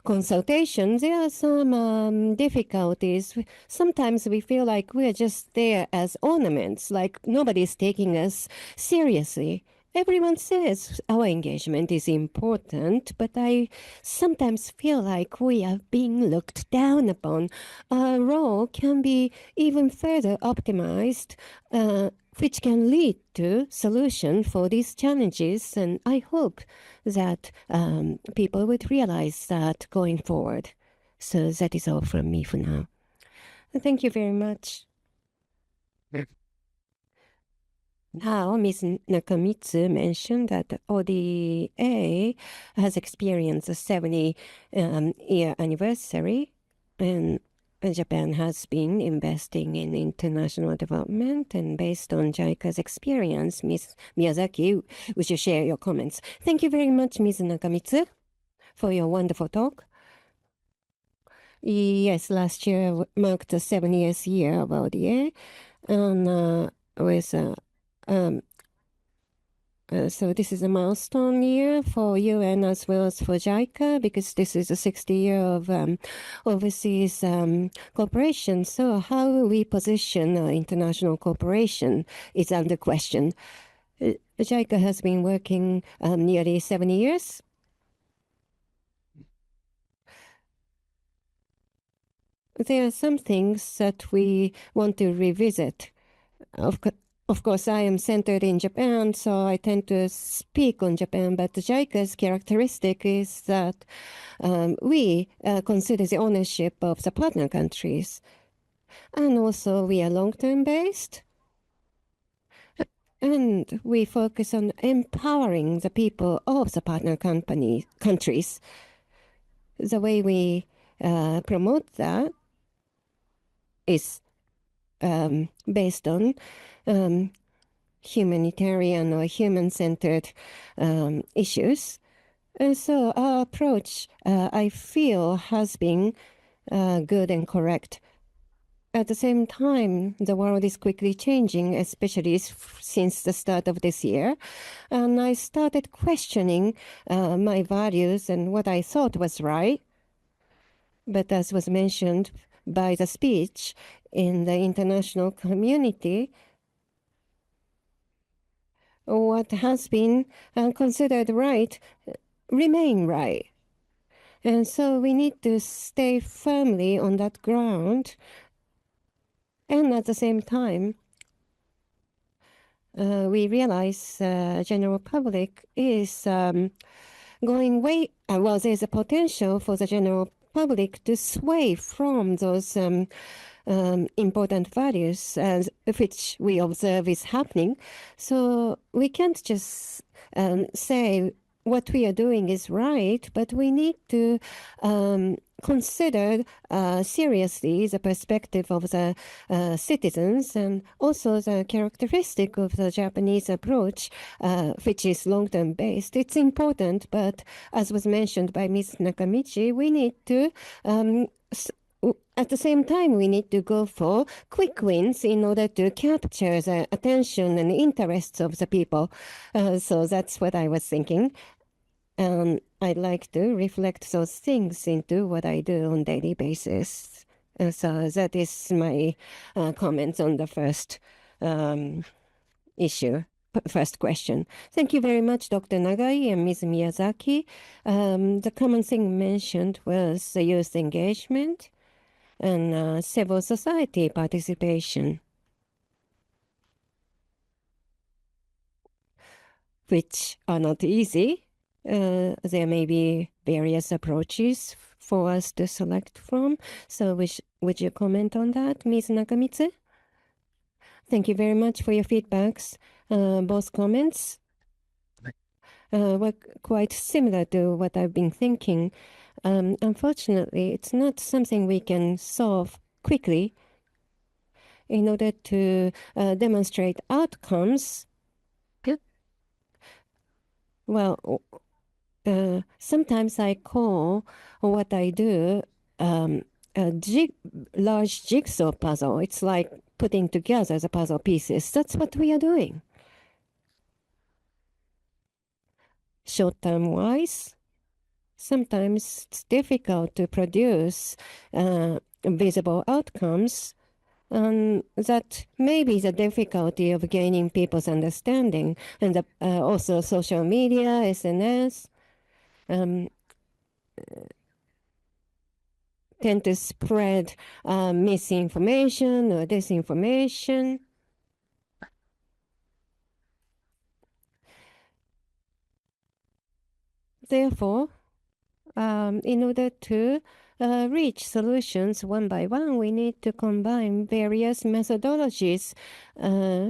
consultations, there are some difficulties. Sometimes we feel like we're just there as ornaments, like nobody's taking us seriously. Everyone says our engagement is important, but I sometimes feel like we are being looked down upon. Our role can be even further optimized, which can lead to solution for these challenges. And I hope that people would realize that going forward. So that is all from me for now. Thank you very much. Now, Ms. Nakamitsu mentioned that ODA has experienced a 70-year anniversary, and Japan has been investing in international development. And based on JICA's experience, Ms. Miyazaki, would you share your comments? Thank you very much, Ms. Nakamitsu, for your wonderful talk. Yes, last year marked the 70th year of ODA, and with so this is a milestone year for UN as well as for JICA, because this is a 60 year of overseas cooperation. So how we position international cooperation is under question. JICA has been working nearly 70 years. There are some things that we want to revisit. Of course, I am centered in Japan, so I tend to speak on Japan, but JICA's characteristic is that we consider the ownership of the partner countries. And also we are long-term based. And we focus on empowering the people of the partner countries. The way we promote that is based on humanitarian or human-centered issues. And so our approach, I feel, has been good and correct. At the same time, the world is quickly changing, especially since the start of this year. And I started questioning my values and what I thought was right. But as was mentioned by the speech, in the international community, what has been considered right remain right. And so we need to stay firmly on that ground. And at the same time, we realize general public is going way, well, there's a potential for the general public to sway from those important values which we observe is happening. So we can't just say what we are doing is right, but we need to consider seriously the perspective of the citizens and also the characteristic of the Japanese approach, which is long-term based. It's important, but as was mentioned by Ms. Nakamichi, we need to at the same time, we need to go for quick wins in order to capture the attention and interests of the people. So that's what I was thinking. I'd like to reflect those things into what I do on daily basis. So that is my comments on the first issue. First question. Thank you very much, Dr. Nagai and Ms. Miyazaki. The common thing mentioned was the youth engagement and civil society participation, which are not easy. There may be various approaches for us to select from. So would you comment on that, Ms. Nakamitsu? Thank you very much for your feedbacks. Both comments were quite similar to what I've been thinking. Unfortunately, it's not something we can solve quickly. In order to demonstrate outcomes, well, sometimes I call what I do a large jigsaw puzzle. It's like putting together the puzzle pieces. That's what we are doing. Short-term wise, sometimes it's difficult to produce visible outcomes. That may be the difficulty of gaining people's understanding, and also social media, SNS, tend to spread misinformation or disinformation. Therefore, in order to reach solutions one by one, we need to combine various methodologies.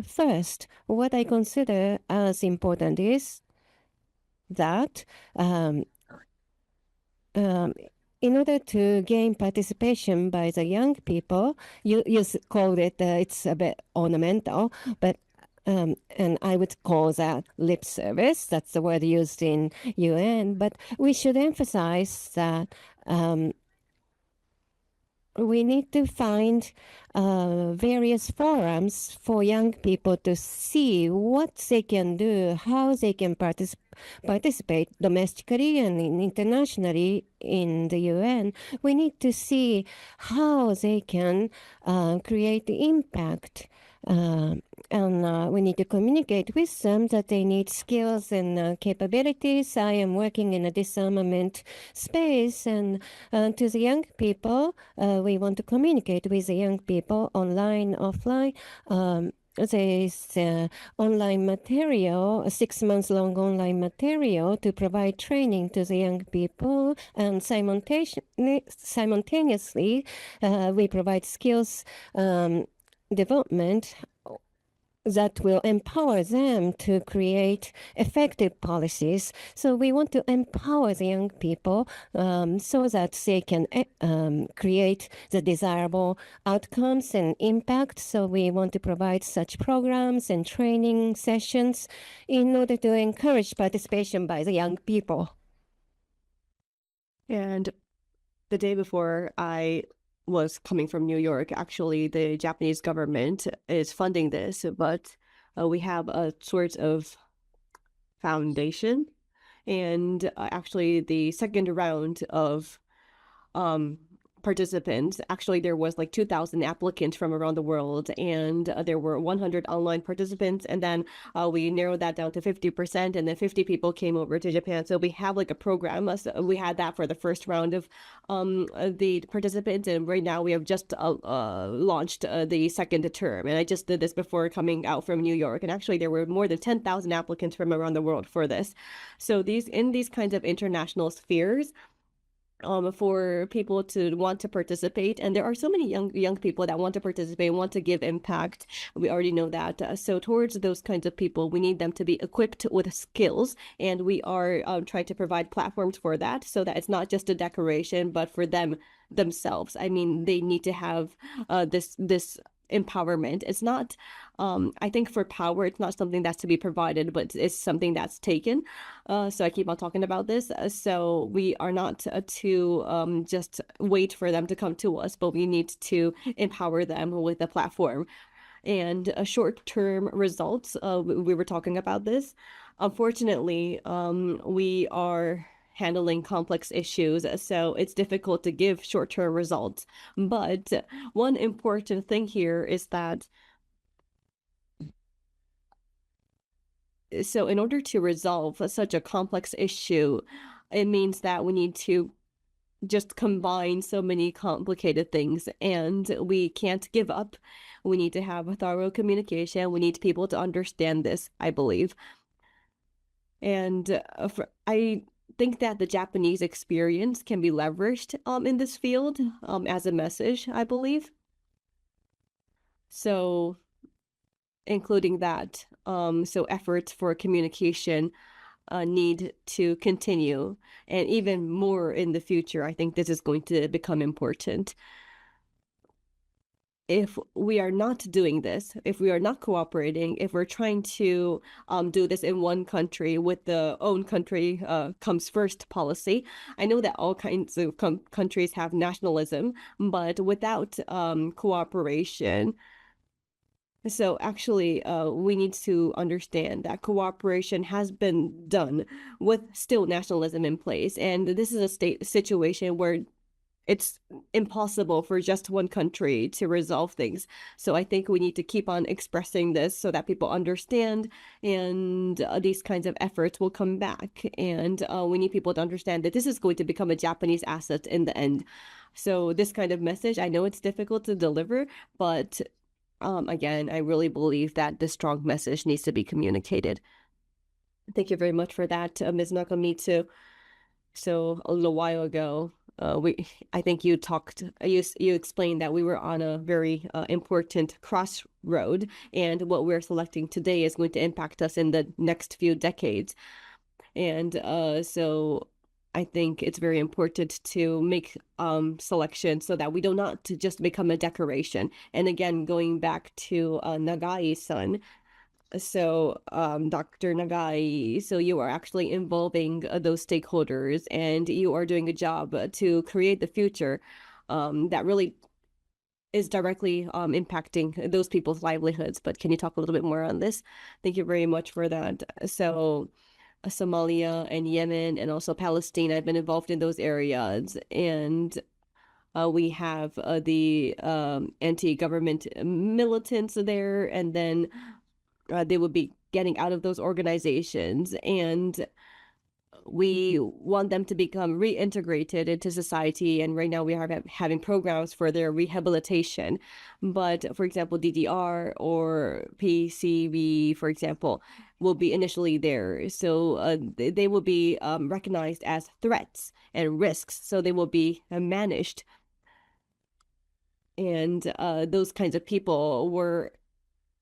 First, what I consider as important is that in order to gain participation by the young people, you called it, it's a bit ornamental, but and I would call that lip service. That's the word used in UN. But we should emphasize that we need to find various forums for young people to see what they can do, how they can participate domestically and internationally in the UN. We need to see how they can create impact. And we need to communicate with them that they need skills and capabilities. I am working in a disarmament space, and to the young people, we want to communicate with the young people online, offline. There is online material, a 6-month-long online material to provide training to the young people, and simultaneously we provide skills development that will empower them to create effective policies. So we want to empower the young people so that they can create the desirable outcomes and impact. So we want to provide such programs and training sessions in order to encourage participation by the young people. And the day before I was coming from New York, actually the Japanese government is funding this, but we have a sort of foundation, and actually the second round of participants, actually there was like 2,000 applicants from around the world, and there were 100 online participants, and then we narrowed that down to 50%, and then 50 people came over to Japan. So we have like a program. So we had that for the first round of the participants, and right now we have just launched the second term, and I just did this before coming out from New York, and actually there were more than 10,000 applicants from around the world for this. So in these kinds of international spheres, for people to want to participate. And there are so many young people that want to participate, want to give impact. We already know that. So towards those kinds of people, we need them to be equipped with skills, and we are trying to provide platforms for that, so that it's not just a decoration, but for them themselves. I mean, they need to have this empowerment. It's not, I think for power, it's not something that's to be provided, but it's something that's taken. So I keep on talking about this. So we are not to just wait for them to come to us, but we need to empower them with a platform. And short-term results, we were talking about this. Unfortunately, we are handling complex issues, so it's difficult to give short-term results. But one important thing here is that, so in order to resolve such a complex issue, it means that we need to just combine so many complicated things, and we can't give up. We need to have a thorough communication. We need people to understand this, I believe. And I think that the Japanese experience can be leveraged in this field as a message, I believe. So including that, so efforts for communication need to continue, and even more in the future. I think this is going to become important. If we are not doing this, if we are not cooperating, if we're trying to do this in one country with the own country comes first policy, I know that all kinds of countries have nationalism, but without cooperation. So actually, we need to understand that cooperation has been done with still nationalism in place. And this is a state situation where it's impossible for just one country to resolve things. So I think we need to keep on expressing this so that people understand, and these kinds of efforts will come back. And we need people to understand that this is going to become a Japanese asset in the end. So this kind of message, I know it's difficult to deliver, but again, I really believe that this strong message needs to be communicated. Thank you very much for that, Ms. Nakamitsu. So a little while ago, I think you explained that we were on a very important crossroad, and what we're selecting today is going to impact us in the next few decades. And so I think it's very important to make selections so that we do not to just become a decoration. And again, going back to Nagai-san, so Dr. Nagai, so you are actually involving those stakeholders, and you are doing a job to create the future that really is directly impacting those people's livelihoods. But can you talk a little bit more on this? Thank you very much for that. So Somalia and Yemen and also Palestine, I've been involved in those areas, and we have the anti-government militants there, and then they would be getting out of those organizations, and we want them to become reintegrated into society. And right now we are having programs for their rehabilitation. But for example, DDR or PCB, for example, will be initially there. So they will be recognized as threats and risks. So they will be managed. And those kinds of people were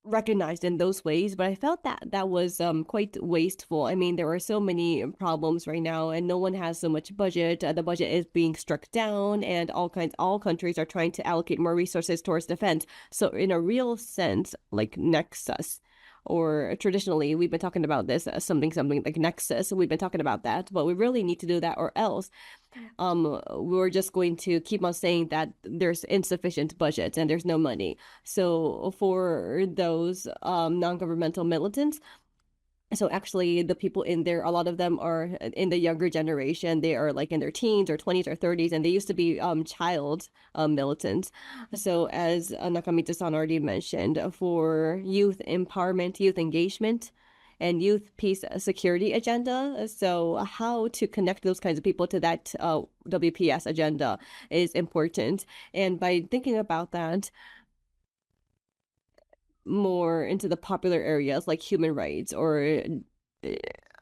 recognized in those ways, but I felt that that was quite wasteful. I mean, there are so many problems right now, and no one has so much budget. The budget is being struck down, and all countries are trying to allocate more resources towards defense. So in a real sense, like Nexus, or traditionally we've been talking about this something like Nexus. We've been talking about that, but we really need to do that, or else we're just going to keep on saying that there's insufficient budget and there's no money. So for those non-governmental militants, so actually the people in there, a lot of them are in the younger generation. They are like in their teens or 20s or 30s, and they used to be child militants. So as Nakamitsu-san already mentioned, for youth empowerment, youth engagement, and youth peace security agenda. So how to connect those kinds of people to that WPS agenda is important. And by thinking about that more into the popular areas like human rights or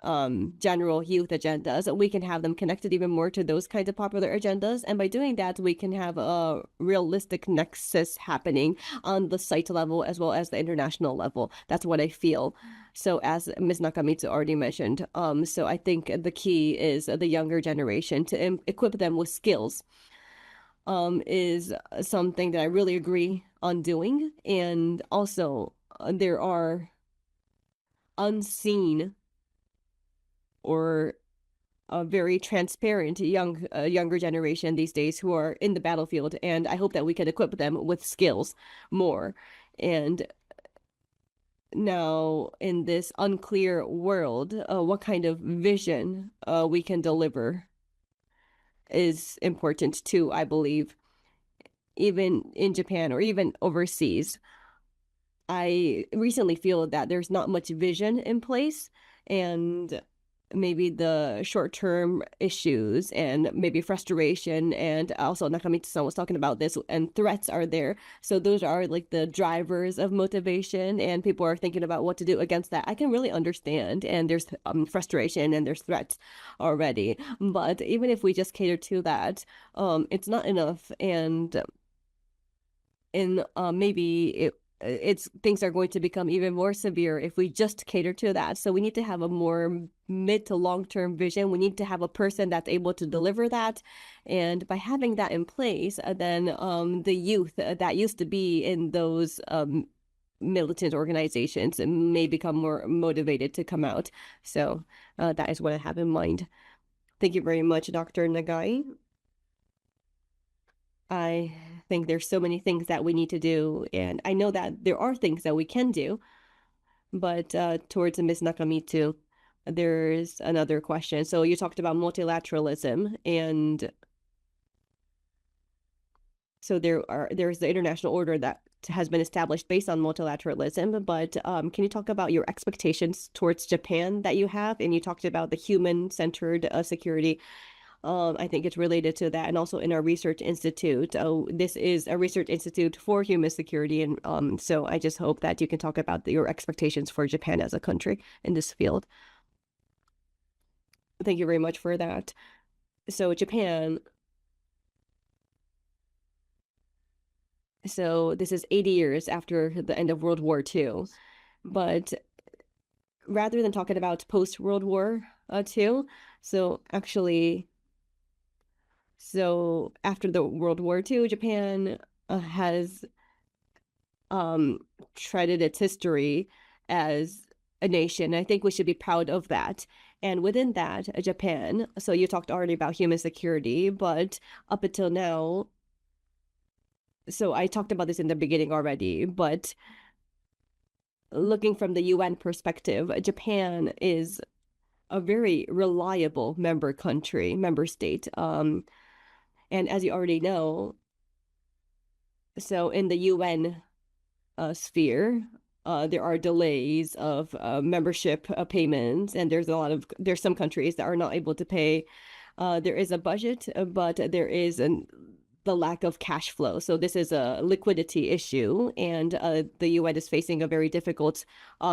general youth agendas, we can have them connected even more to those kinds of popular agendas. And by doing that, we can have a realistic nexus happening on the site level as well as the international level. That's what I feel. So as Ms. Nakamitsu already mentioned, so I think the key is the younger generation to equip them with skills is something that I really agree on doing. And also there are unseen or a very transparent younger generation these days who are in the battlefield, and I hope that we can equip them with skills more. And now in this unclear world, what kind of vision we can deliver is important too, I believe. Even in Japan or even overseas, I recently feel that there's not much vision in place, and maybe the short-term issues and maybe frustration, and also Nakamitsu-san was talking about this, and threats are there. So those are like the drivers of motivation, and people are thinking about what to do against that. I can really understand, and there's frustration and there's threats already. But even if we just cater to that, it's not enough, and maybe it's things are going to become even more severe if we just cater to that. So we need to have a more mid to long-term vision. We need to have a person that's able to deliver that. And by having that in place, then the youth that used to be in those militant organizations may become more motivated to come out. So that is what I have in mind. Thank you very much, Dr. Nagai. I think there's so many things that we need to do, and I know that there are things that we can do, but towards Ms. Nakamitsu, there's another question. So you talked about multilateralism, and so there's the international order that has been established based on multilateralism, but can you talk about your expectations towards Japan that you have? And you talked about the human-centered security. I think it's related to that. And also in our research institute, this is a research institute for human security. And so I just hope that you can talk about your expectations for Japan as a country in this field. Thank you very much for that. So Japan, so this is 80 years after the end of World War II. But rather than talking about post-World War II, so actually, so after the World War II, Japan has treaded its history as a nation. I think we should be proud of that. And within that, Japan, so you talked already about human security, but up until now, so I talked about this in the beginning already, but looking from the UN perspective, Japan is a very reliable member state. And as you already know, so in the UN sphere, there are delays of membership payments, and there's some countries that are not able to pay. There is a budget, but there is the lack of cash flow. So this is a liquidity issue, and the UN is facing a very difficult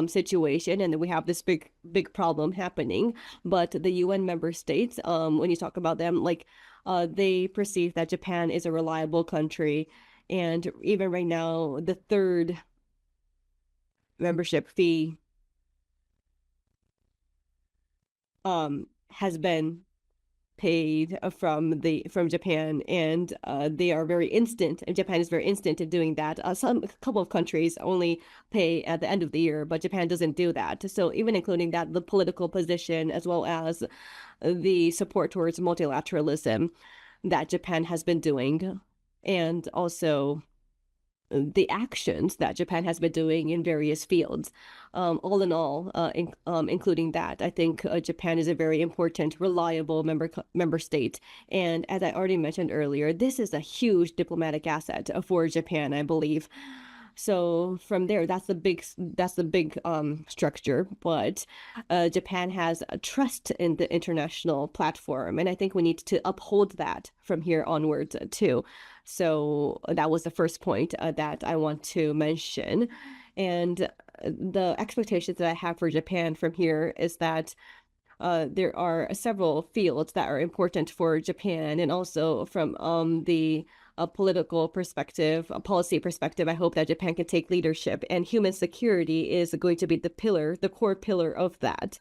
situation, and we have this big problem happening. But the UN member states, when you talk about them, like they perceive that Japan is a reliable country, and even right now, the third membership fee has been paid from Japan, and they are very instant. Japan is very instant in doing that. A couple of countries only pay at the end of the year, but Japan doesn't do that. So even including that, the political position as well as the support towards multilateralism that Japan has been doing, and also the actions that Japan has been doing in various fields. All in all, including that, I think Japan is a very important, reliable member state. And as I already mentioned earlier, this is a huge diplomatic asset for Japan, I believe. So from there, that's the big structure. But Japan has a trust in the international platform, and I think we need to uphold that from here onwards too. So that was the first point that I want to mention. And the expectations that I have for Japan from here is that there are several fields that are important for Japan, and also from the political perspective, a policy perspective, I hope that Japan can take leadership, and human security is going to be the core pillar of that.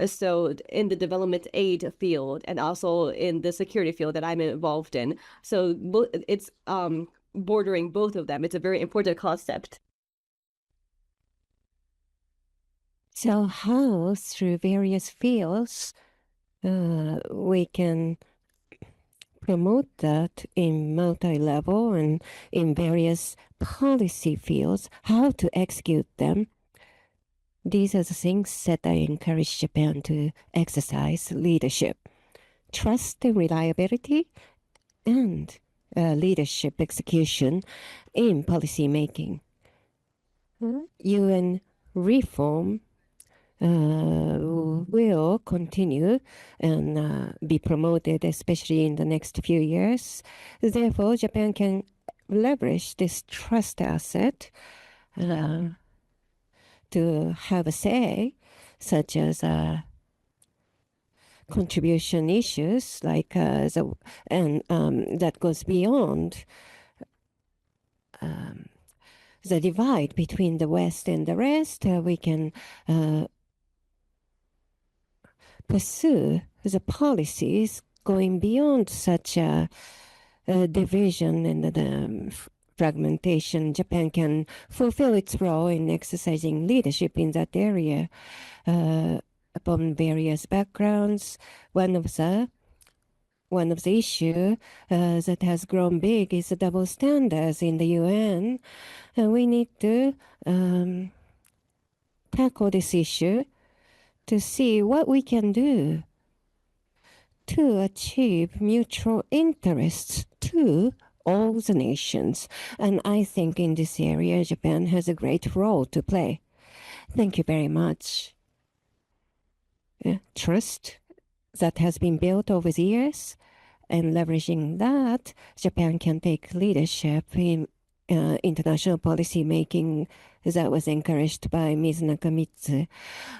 So in the development aid field and also in the security field that I'm involved in, so it's bordering both of them. It's a very important concept. So how, through various fields, we can promote that in multi-level and in various policy fields, how to execute them. These are the things that I encourage Japan to exercise leadership. Trust and reliability and leadership execution in policy making. UN reform will continue and be promoted, especially in the next few years. Therefore, Japan can leverage this trust asset to have a say, such as contribution issues, like that goes beyond the divide between the West and the rest. We can pursue the policies going beyond such a division and the fragmentation. Japan can fulfill its role in exercising leadership in that area upon various backgrounds. One of the issue that has grown big is the double standards in the UN. We need to tackle this issue to see what we can do to achieve mutual interests to all the nations. And I think in this area, Japan has a great role to play. Thank you very much. Trust that has been built over the years, and leveraging that, Japan can take leadership in international policy making that was encouraged by Ms. Nakamitsu.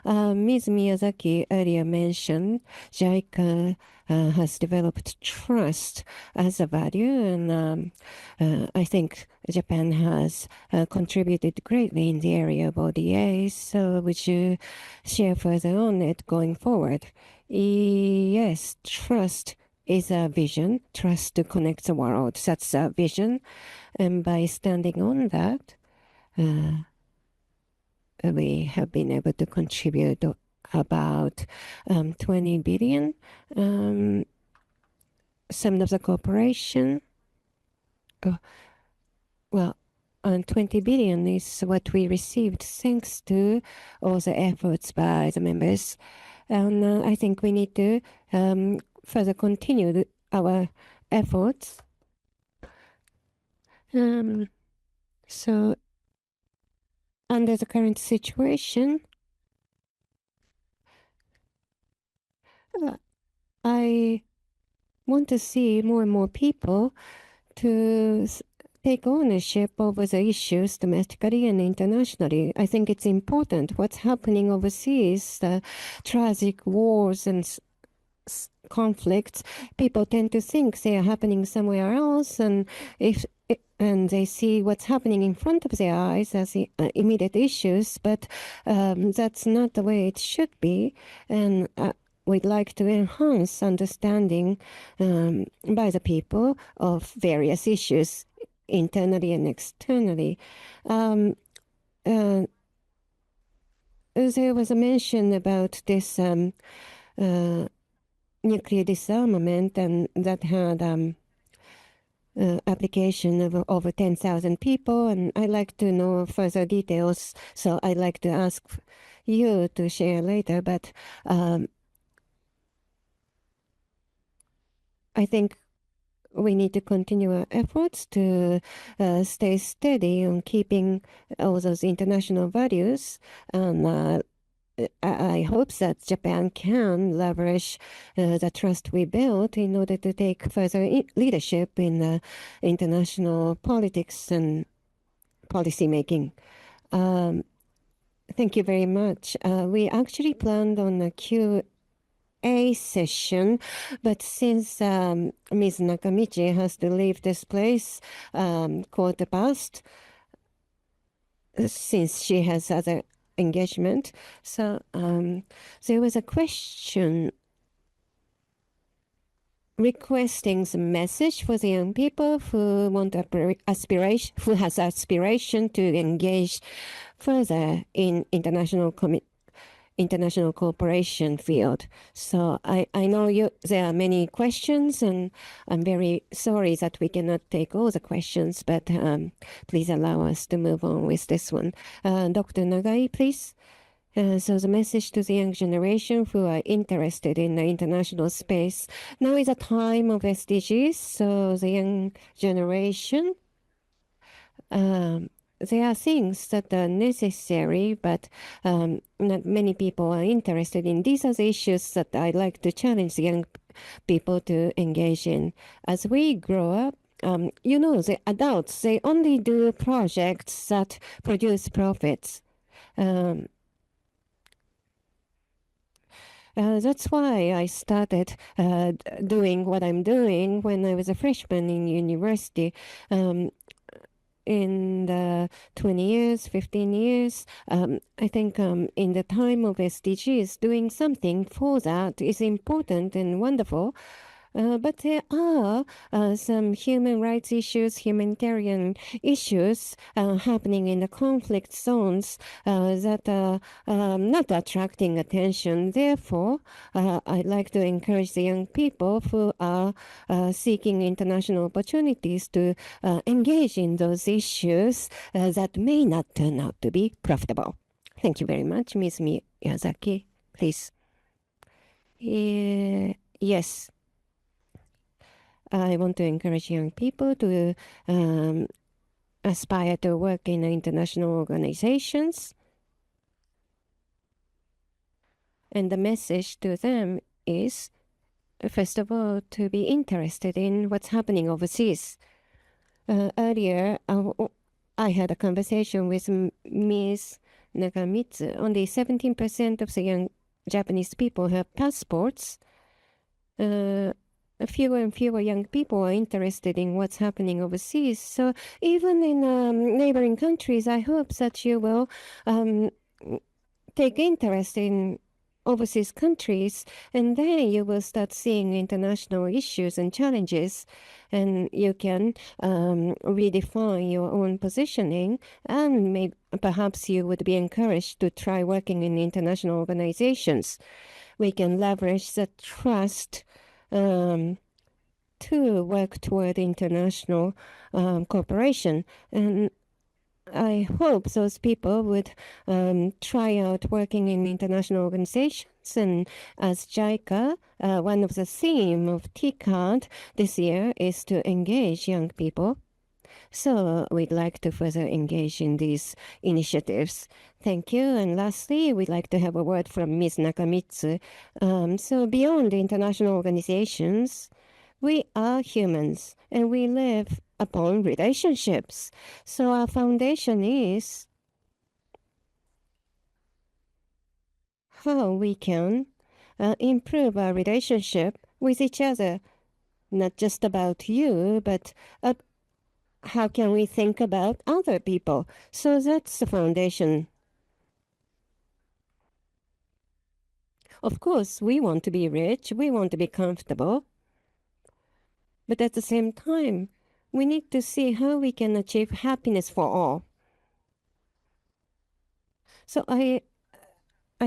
Ms. Miyazaki earlier mentioned JICA has developed trust as a value, and I think Japan has contributed greatly in the area of ODAs. So would you share further on it going forward? Yes, trust is a vision. Trust to connect the world. That's a vision. And by standing on that, we have been able to contribute about 20 billion. Some of the cooperation, 20 billion is what we received thanks to all the efforts by the members. And I think we need to further continue our efforts. So under the current situation, I want to see more and more people to take ownership over the issues domestically and internationally. I think it's important what's happening overseas, the tragic wars and conflicts. People tend to think they are happening somewhere else, and they see what's happening in front of their eyes as immediate issues, but that's not the way it should be. And we'd like to enhance understanding by the people of various issues, internally and externally. There was a mention about this nuclear disarmament, and that had application of over 10,000 people, and I'd like to know further details, so I'd like to ask you to share later, but I think we need to continue our efforts to stay steady on keeping all those international values, and I hope that Japan can leverage the trust we built in order to take further leadership in international politics and policy making. Thank you very much. We actually planned on a Q&A Q&A session, but since Ms. Nakamichi has to leave this place quarter past, since she has other engagement, so there was a question requesting some message for the young people who want aspiration, who has aspiration to engage further in international cooperation field. So I know there are many questions, and I'm very sorry that we cannot take all the questions, but please allow us to move on with this one. Dr. Nagai, please. So the message to the young generation who are interested in the international space. Now is a time of SDGs, so the young generation, there are things that are necessary, but not many people are interested in. These are the issues that I'd like to challenge the young people to engage in. As we grow up, the adults, they only do projects that produce profits. That's why I started doing what I'm doing when I was a freshman in university. In the 20 years, 15 years, I think in the time of SDGs, doing something for that is important and wonderful. But there are some human rights issues, humanitarian issues happening in the conflict zones that are not attracting attention. Therefore, I'd like to encourage the young people who are seeking international opportunities to engage in those issues that may not turn out to be profitable. Thank you very much. Ms. Miyazaki, please. Yes. I want to encourage young people to aspire to work in international organizations. And the message to them is, first of all, to be interested in what's happening overseas. Earlier, I had a conversation with Ms. Nakamitsu. Only 17% of the young Japanese people have passports. Fewer and fewer young people are interested in what's happening overseas. So even in neighboring countries, I hope that you will take interest in overseas countries, and then you will start seeing international issues and challenges, and you can redefine your own positioning, and maybe perhaps you would be encouraged to try working in international organizations. We can leverage the trust to work toward international cooperation. And I hope those people would try out working in international organizations. And as JICA, one of the themes of TCAD this year is to engage young people. So we'd like to further engage in these initiatives. Thank you. And lastly, we'd like to have a word from Ms. Nakamitsu. So beyond international organizations, we are humans and we live upon relationships. So our foundation is how we can improve our relationship with each other. Not just about you, but how can we think about other people? So that's the foundation. Of course, we want to be rich, we want to be comfortable. But at the same time, we need to see how we can achieve happiness for all. So I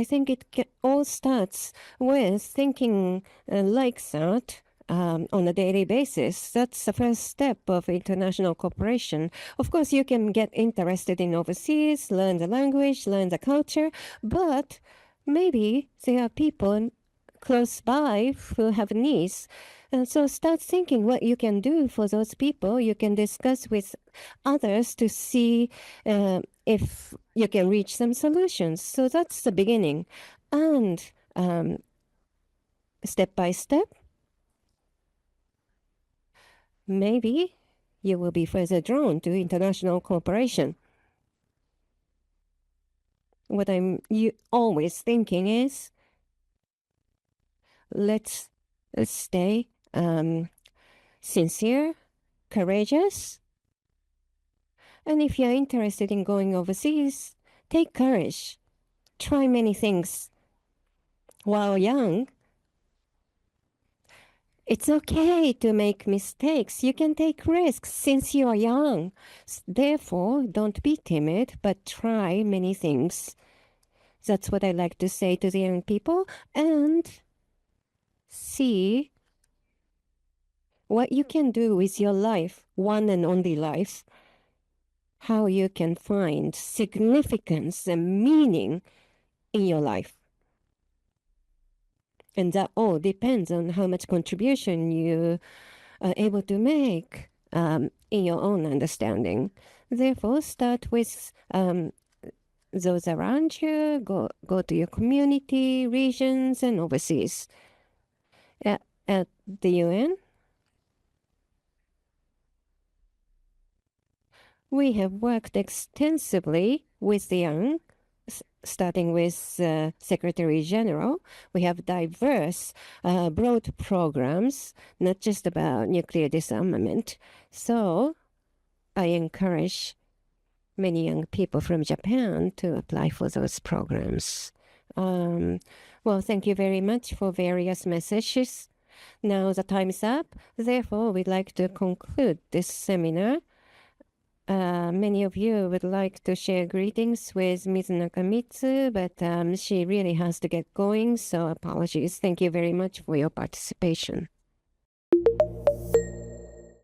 think it all starts with thinking like that. On a daily basis. That's the first step of international cooperation. Of course, you can get interested in overseas, learn the language, learn the culture, but maybe there are people close by who have needs. And so start thinking what you can do for those people. You can discuss with others to see if you can reach some solutions. So that's the beginning. And step by step, maybe you will be further drawn to international cooperation. What I'm always thinking is, let's stay sincere, courageous. And if you're interested in going overseas, take courage. Try many things while young. It's okay to make mistakes. You can take risks since you are young. Therefore, don't be timid, but try many things. That's what I like to say to the young people. And see what you can do with your life, one and only life. How you can find significance and meaning in your life. And that all depends on how much contribution you are able to make in your own understanding. Therefore, start with those around you, go to your community, regions, and overseas. At the UN, we have worked extensively with the young, starting with Secretary-General. We have diverse, broad programs, not just about nuclear disarmament. So I encourage many young people from Japan to apply for those programs. Well, thank you very much for various messages. Now the time is up. Therefore, we'd like to conclude this seminar. Many of you would like to share greetings with Ms. Nakamitsu, but she really has to get going, so apologies. Thank you very much for your participation.